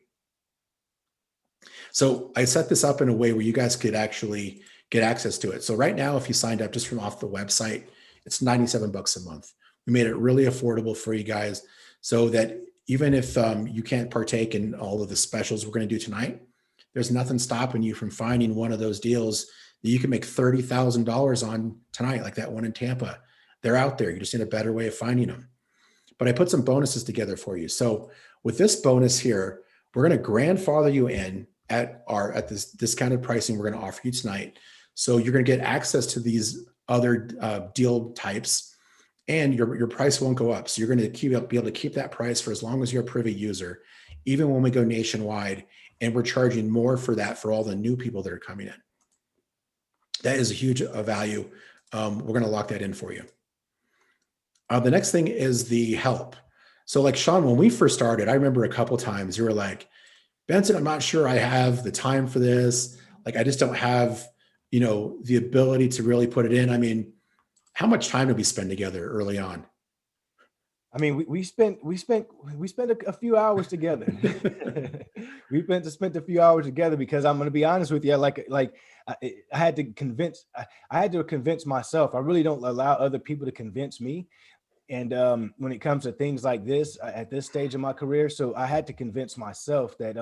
So I set this up in a way where you guys could actually get access to it. So right now, if you signed up just from off the website, it's $97 a month. We made it really affordable for you guys so that even if you can't partake in all of the specials we're going to do tonight, there's nothing stopping you from finding one of those deals that you can make $30,000 on tonight, like that one in Tampa. They're out there. You just need a better way of finding them. But I put some bonuses together for you. So with this bonus here, we're going to grandfather you in at this discounted pricing we're going to offer you tonight. So you're going to get access to these other deal types, and your price won't go up. So you're going to be able to keep that price for as long as you're a Privy user, even when we go nationwide, and we're charging more for that for all the new people that are coming in. That is a huge value. We're going to lock that in for you. The next thing is the help. So like Sean, when we first started, I remember a couple times you were like, Benson, I'm not sure I have the time for this. Like, I just don't have, the ability to really put it in. I mean, how much time did we spend together early on? I mean, we spent a few hours together. we spent a few hours together because I'm going to be honest with you. I had to convince myself. I really don't allow other people to convince me. And when it comes to things like this at this stage of my career, so I had to convince myself that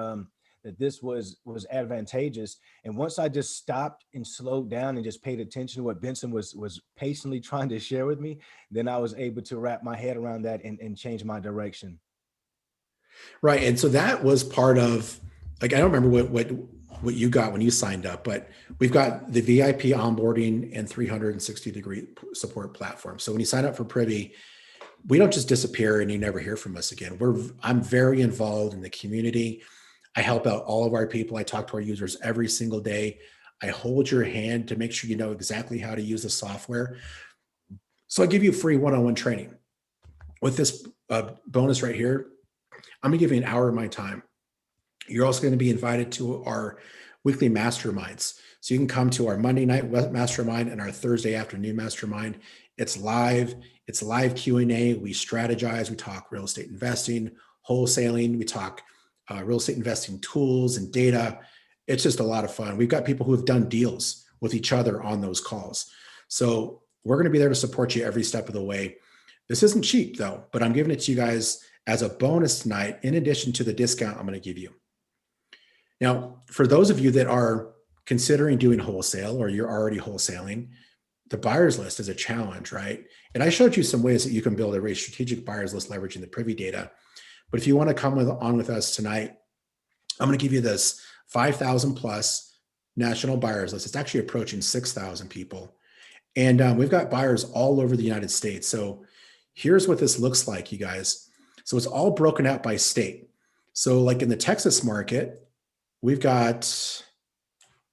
that this was advantageous. And once I just stopped and slowed down and just paid attention to what Benson was patiently trying to share with me, then I was able to wrap my head around that and change my direction. Right. And so that was part of, like, I don't remember what you got when you signed up, but we've got the VIP onboarding and 360-degree support platform. So when you sign up for Privy, we don't just disappear and you never hear from us again. I'm very involved in the community. I help out all of our people. I talk to our users every single day. I hold your hand to make sure you know exactly how to use the software. So I give you free one-on-one training. With this bonus right here, I'm gonna give you an hour of my time. You're also gonna be invited to our weekly masterminds. So you can come to our Monday night mastermind and our Thursday afternoon mastermind. It's live Q&A. We strategize, we talk real estate investing, wholesaling, we talk real estate investing tools and data. It's just a lot of fun. We've got people who have done deals with each other on those calls. So we're going to be there to support you every step of the way. This isn't cheap though, but I'm giving it to you guys as a bonus tonight, in addition to the discount I'm going to give you. Now, for those of you that are considering doing wholesale or you're already wholesaling, the buyers list is a challenge, right? And I showed you some ways that you can build a very strategic buyers list leveraging the Privy data. But if you want to come on with us tonight, I'm going to give you this 5,000 plus national buyers list. It's actually approaching 6,000 people. And we've got buyers all over the United States. So here's what this looks like, you guys. So it's all broken out by state. So like in the Texas market, we've got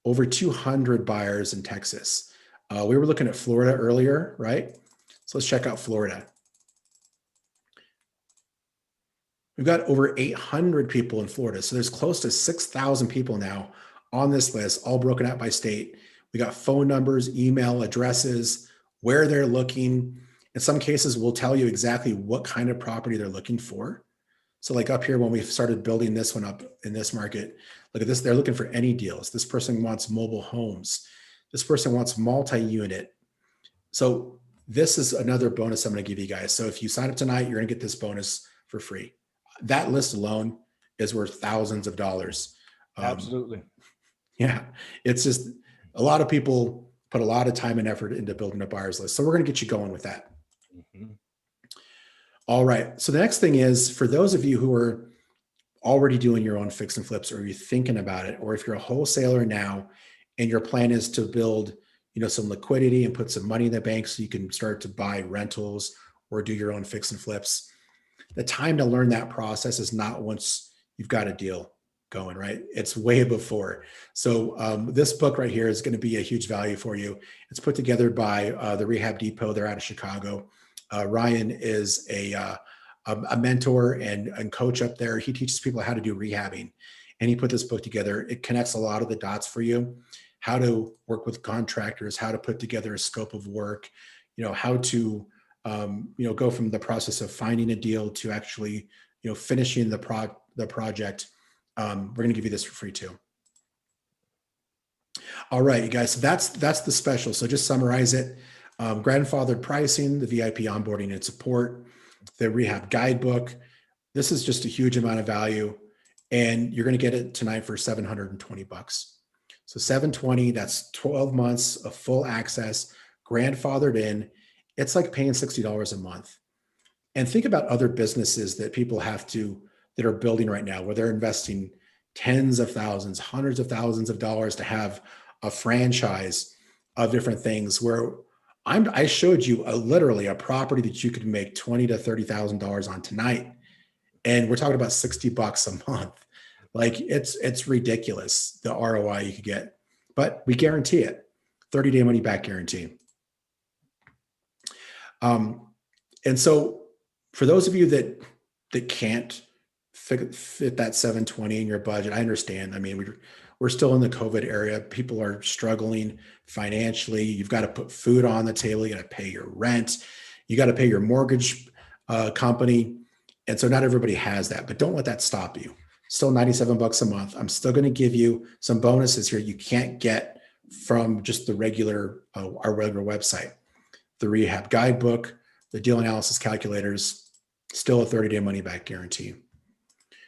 over 200 buyers in Texas. We were looking at Florida earlier, right? So let's check out Florida. We've got over 800 people in Florida. So there's close to 6,000 people now on this list, all broken out by state. We got phone numbers, email addresses, where they're looking. In some cases, we'll tell you exactly what kind of property they're looking for. So like up here, when we started building this one up in this market, look at this, they're looking for any deals. This person wants mobile homes. This person wants multi-unit. So this is another bonus I'm going to give you guys. So if you sign up tonight, you're going to get this bonus for free. That list alone is worth thousands of dollars. Absolutely. Yeah, it's just a lot of people put a lot of time and effort into building a buyer's list. So we're going to get you going with that. Mm-hmm. All right. So the next thing is, for those of you who are already doing your own fix and flips, or you're thinking about it, or if you're a wholesaler now and your plan is to build, some liquidity and put some money in the bank so you can start to buy rentals or do your own fix and flips, the time to learn that process is not once you've got a deal going, right? It's way before. So this book right here is going to be a huge value for you. It's put together by the Rehab Depot. They're out of Chicago. Ryan is a mentor and coach up there. He teaches people how to do rehabbing, and he put this book together. It connects a lot of the dots for you, how to work with contractors, how to put together a scope of work, how to go from the process of finding a deal to actually, finishing the project. We're going to give you this for free too. All right, you guys. So that's the special. So just summarize it. Grandfathered pricing, the VIP onboarding and support, the rehab guidebook. This is just a huge amount of value, and you're going to get it tonight for $720. So $720. That's 12 months of full access, grandfathered in. It's like paying $60 a month. And think about other businesses that people that are building right now, where they're investing tens of thousands, hundreds of thousands of dollars to have a franchise of different things, where I showed you literally a property that you could make $20,000 to $30,000 on tonight. And we're talking about $60 a month. Like it's ridiculous, the ROI you could get, but we guarantee it. 30-day money back guarantee. And so for those of you that can't fit that 720 in your budget, I understand. I mean, we're still in the COVID era. People are struggling financially. You've got to put food on the table. You got to pay your rent. You got to pay your mortgage company. And so not everybody has that, but don't let that stop you. Still $97 a month. I'm still going to give you some bonuses here you can't get from just the our regular website. The rehab guidebook, the deal analysis calculators, still a 30-day money back guarantee.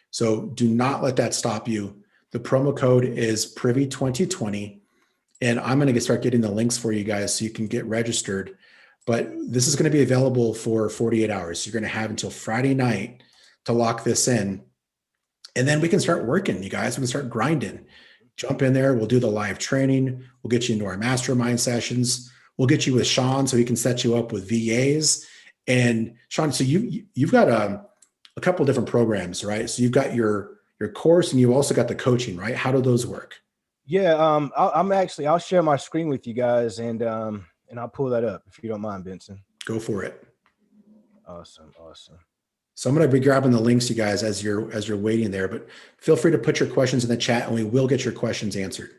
So do not let that stop you. The promo code is Privy 2020, and I'm going to start getting the links for you guys so you can get registered. But this is going to be available for 48 hours. You're going to have until Friday night to lock this in. And then we can start working, you guys. We can start grinding. Jump in there. We'll do the live training. We'll get you into our mastermind sessions. We'll get you with Sean so he can set you up with VAs. And Sean, so you've got a couple of different programs, right? So you've got your course, and you've also got the coaching, right? How do those work? Yeah, I'll share my screen with you guys, and I'll pull that up if you don't mind, Benson. Go for it. Awesome. So I'm going to be grabbing the links, you guys, as you're waiting there, but feel free to put your questions in the chat and we will get your questions answered.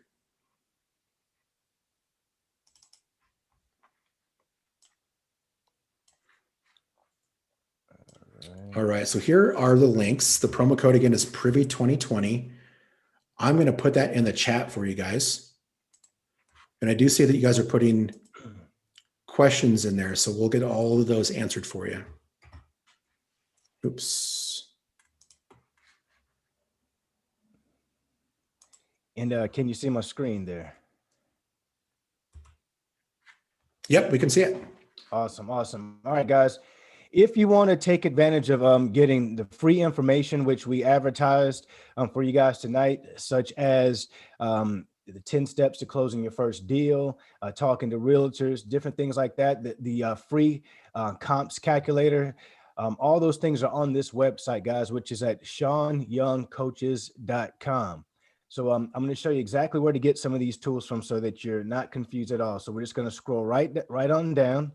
All right. So here are the links. The promo code again is Privy 2020. I'm going to put that in the chat for you guys. And I do see that you guys are putting questions in there. So we'll get all of those answered for you. Oops. And can you see my screen there? Yep, we can see it. Awesome. All right, guys. If you want to take advantage of getting the free information, which we advertised for you guys tonight, such as the 10 steps to closing your first deal, talking to realtors, different things like that. The free comps calculator, all those things are on this website, guys, which is at SeanYoungCoaches.com. So I'm going to show you exactly where to get some of these tools from so that you're not confused at all. So we're just going to scroll right on down.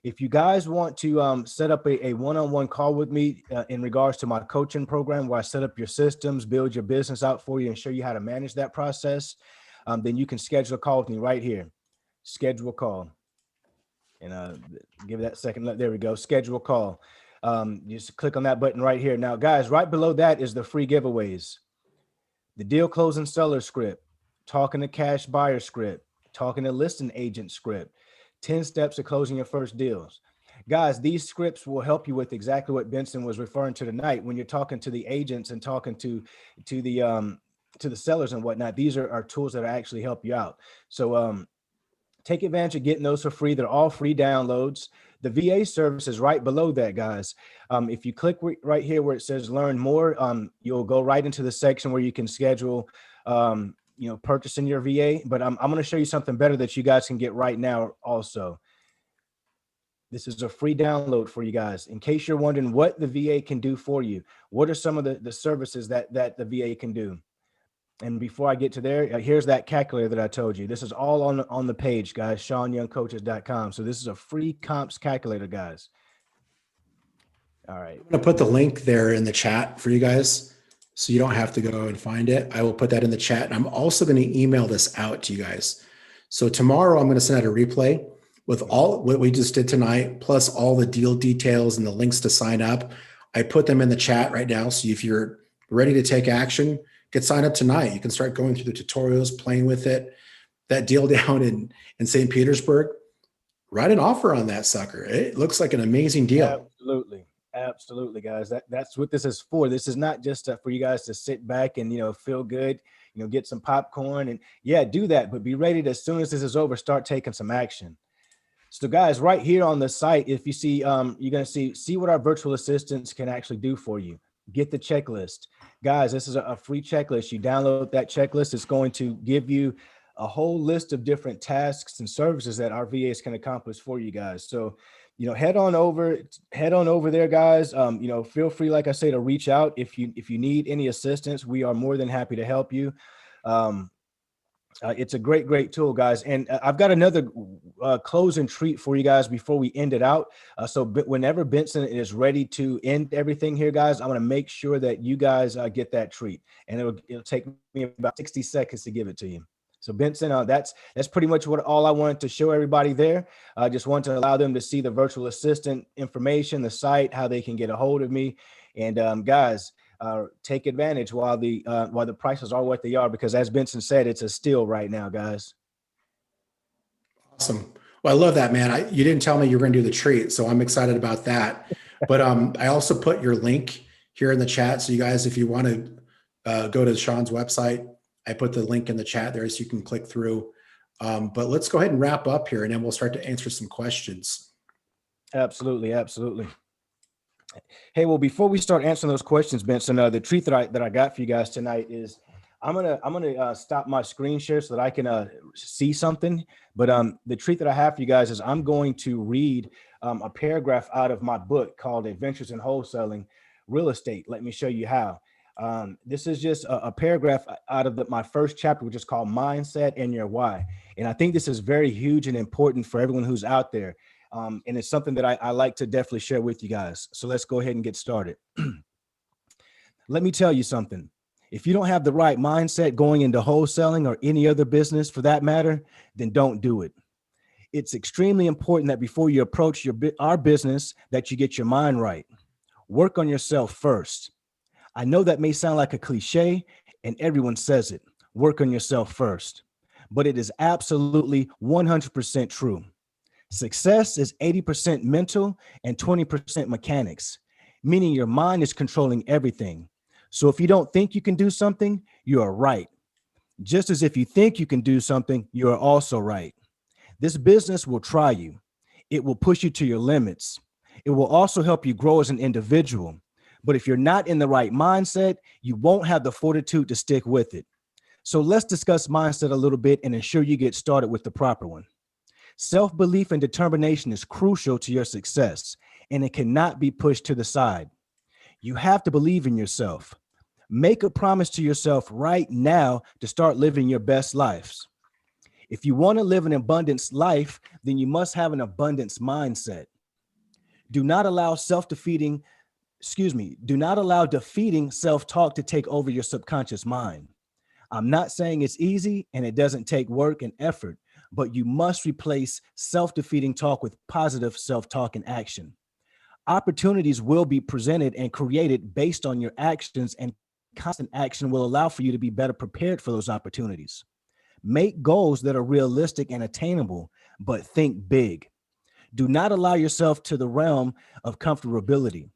If you guys want to set up a one-on-one call with me in regards to my coaching program, where I set up your systems, build your business out for you, and show you how to manage that process, then you can schedule a call with me right here. Schedule a call. And give that a second. There we go. Schedule a call. Just click on that button right here. Now, guys, right below that is the free giveaways. The deal closing seller script, talking to cash buyer script, talking to listing agent script, 10 steps to closing your first deals. Guys, these scripts will help you with exactly what Benson was referring to tonight when you're talking to the agents and talking to the sellers and whatnot. These are tools that actually help you out. So take advantage of getting those for free. They're all free downloads. The VA service is right below that, guys. If you click right here where it says learn more, you'll go right into the section where you can schedule purchasing your VA, but I'm going to show you something better that you guys can get right now also. This is a free download for you guys. In case you're wondering what the VA can do for you, what are some of the services that the VA can do? And before I get to there, here's that calculator that I told you. This is all on the page, guys, SeanYoungCoaches.com. So this is a free comps calculator, guys. All right. I'm going to put the link there in the chat for you guys, so you don't have to go and find it. I will put that in the chat. And I'm also going to email this out to you guys. So tomorrow I'm going to send out a replay with all what we just did tonight, plus all the deal details and the links to sign up. I put them in the chat right now. So if you're ready to take action, get signed up tonight. You can start going through the tutorials, playing with it. That deal down in St. Petersburg, write an offer on that sucker. It looks like an amazing deal. Absolutely, guys. That's what this is for. This is not just for you guys to sit back and, feel good, get some popcorn and do that, but be ready to, as soon as this is over, start taking some action. So guys, right here on the site, if you see, you're going to see what our virtual assistants can actually do for you. Get the checklist. Guys, this is a free checklist. You download that checklist. It's going to give you a whole list of different tasks and services that our VAs can accomplish for you guys. So, head on over there, guys. Feel free, like I say, to reach out if you need any assistance. We are more than happy to help you. It's a great tool, guys. And I've got another closing treat for you guys before we end it out. So whenever Benson is ready to end everything here, guys, I'm going to make sure that you guys get that treat. And it'll take me about 60 seconds to give it to you. So Benson, that's pretty much all I wanted to show everybody there. I just want to allow them to see the virtual assistant information, the site, how they can get a hold of me. And guys, take advantage while the prices are what they are, because as Benson said, it's a steal right now, guys. Awesome. Well, I love that, man. You didn't tell me you were going to do the treat, so I'm excited about that. But I also put your link here in the chat. So you guys, if you want to go to Sean's website, I put the link in the chat there so you can click through. But let's go ahead and wrap up here, and then we'll start to answer some questions. Absolutely. Hey, well, before we start answering those questions, Benson, the treat that I got for you guys tonight is I'm gonna stop my screen share so that I can see something. But the treat that I have for you guys is I'm going to read a paragraph out of my book called Adventures in Wholesaling Real Estate. Let me show you how. This is just a paragraph out of my first chapter, which is called Mindset and Your Why. And I think this is very huge and important for everyone who's out there. And it's something that I like to definitely share with you guys. So let's go ahead and get started. Let me tell you something. If you don't have the right mindset going into wholesaling or any other business for that matter, then don't do it. It's extremely important that before you approach our business, that you get your mind right. Work on yourself first. I know that may sound like a cliche, and everyone says it. Work on yourself first. But it is absolutely 100% true. Success is 80% mental and 20% mechanics, meaning your mind is controlling everything. So if you don't think you can do something, you are right. Just as if you think you can do something, you are also right. This business will try you. It will push you to your limits. It will also help you grow as an individual. But if you're not in the right mindset, you won't have the fortitude to stick with it. So let's discuss mindset a little bit and ensure you get started with the proper one. Self-belief and determination is crucial to your success, and it cannot be pushed to the side. You have to believe in yourself. Make a promise to yourself right now to start living your best lives. If you want to live an abundance life, then you must have an abundance mindset. Do not allow defeating self-talk to take over your subconscious mind. I'm not saying it's easy and it doesn't take work and effort, but you must replace self-defeating talk with positive self-talk and action. Opportunities will be presented and created based on your actions, and constant action will allow for you to be better prepared for those opportunities. Make goals that are realistic and attainable, but think big. Do not allow yourself to the realm of comfortability.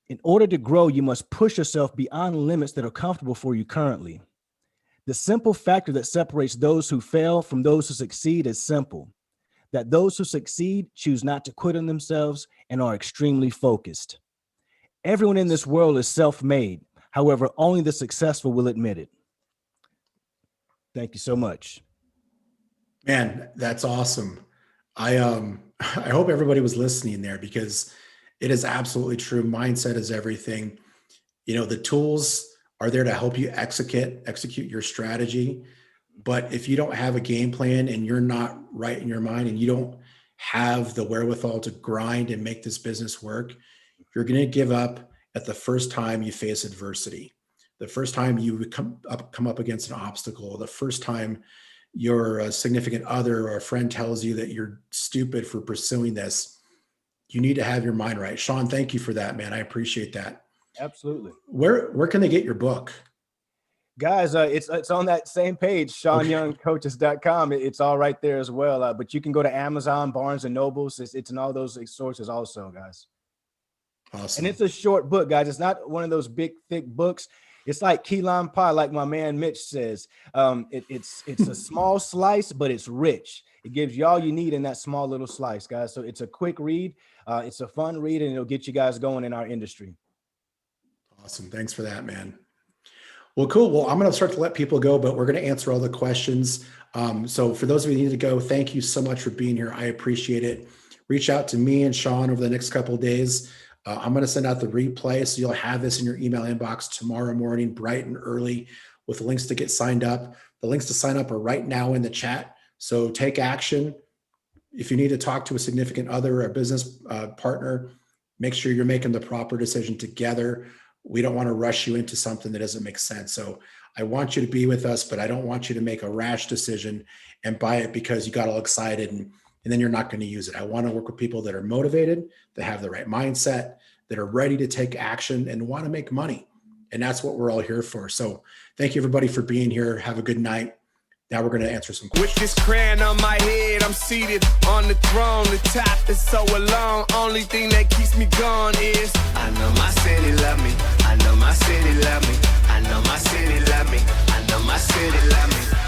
In order to grow, you must push yourself beyond limits that are comfortable for you currently. The simple factor that separates those who fail from those who succeed is simple: that those who succeed choose not to quit on themselves and are extremely focused. Everyone in this world is self-made. However, only the successful will admit it. Thank you so much. Man, that's awesome. I I hope everybody was listening there, because it is absolutely true. Mindset is everything. The tools are there to help you execute your strategy. But if you don't have a game plan and you're not right in your mind and you don't have the wherewithal to grind and make this business work, you're going to give up at the first time you face adversity, the first time you come up against an obstacle, the first time your significant other or a friend tells you that you're stupid for pursuing this. You need to have your mind right. Sean, thank you for that, man. I appreciate that. Absolutely. Where can they get your book? Guys, it's on that same page, SeanYoungCoaches.com. It's all right there as well. But you can go to Amazon, Barnes and Nobles. It's in all those sources also, guys. Awesome. And it's a short book, guys. It's not one of those big, thick books. It's like key lime pie, like my man Mitch says. It's a small slice, but it's rich. It gives you all you need in that small little slice, guys. So it's a quick read. It's a fun read, and it'll get you guys going in our industry. Awesome. Thanks for that, man. Well, cool. Well, I'm going to start to let people go, but we're going to answer all the questions. So for those of you who need to go, thank you so much for being here. I appreciate it. Reach out to me and Sean over the next couple of days. I'm going to send out the replay, so you'll have this in your email inbox tomorrow morning, bright and early, with the links to get signed up. The links to sign up are right now in the chat. So take action. If you need to talk to a significant other or a business partner, make sure you're making the proper decision together. We don't want to rush you into something that doesn't make sense. So I want you to be with us, but I don't want you to make a rash decision and buy it because you got all excited and then you're not going to use it. I want to work with people that are motivated, that have the right mindset, that are ready to take action and want to make money. And that's what we're all here for. So thank you, everybody, for being here. Have a good night. Now we're going to answer some questions. With this crown on my head, I'm seated on the throne. The top is so alone. Only thing that keeps me going is I know my city love me. I know my city love me. I know my city love me. I know my city love me.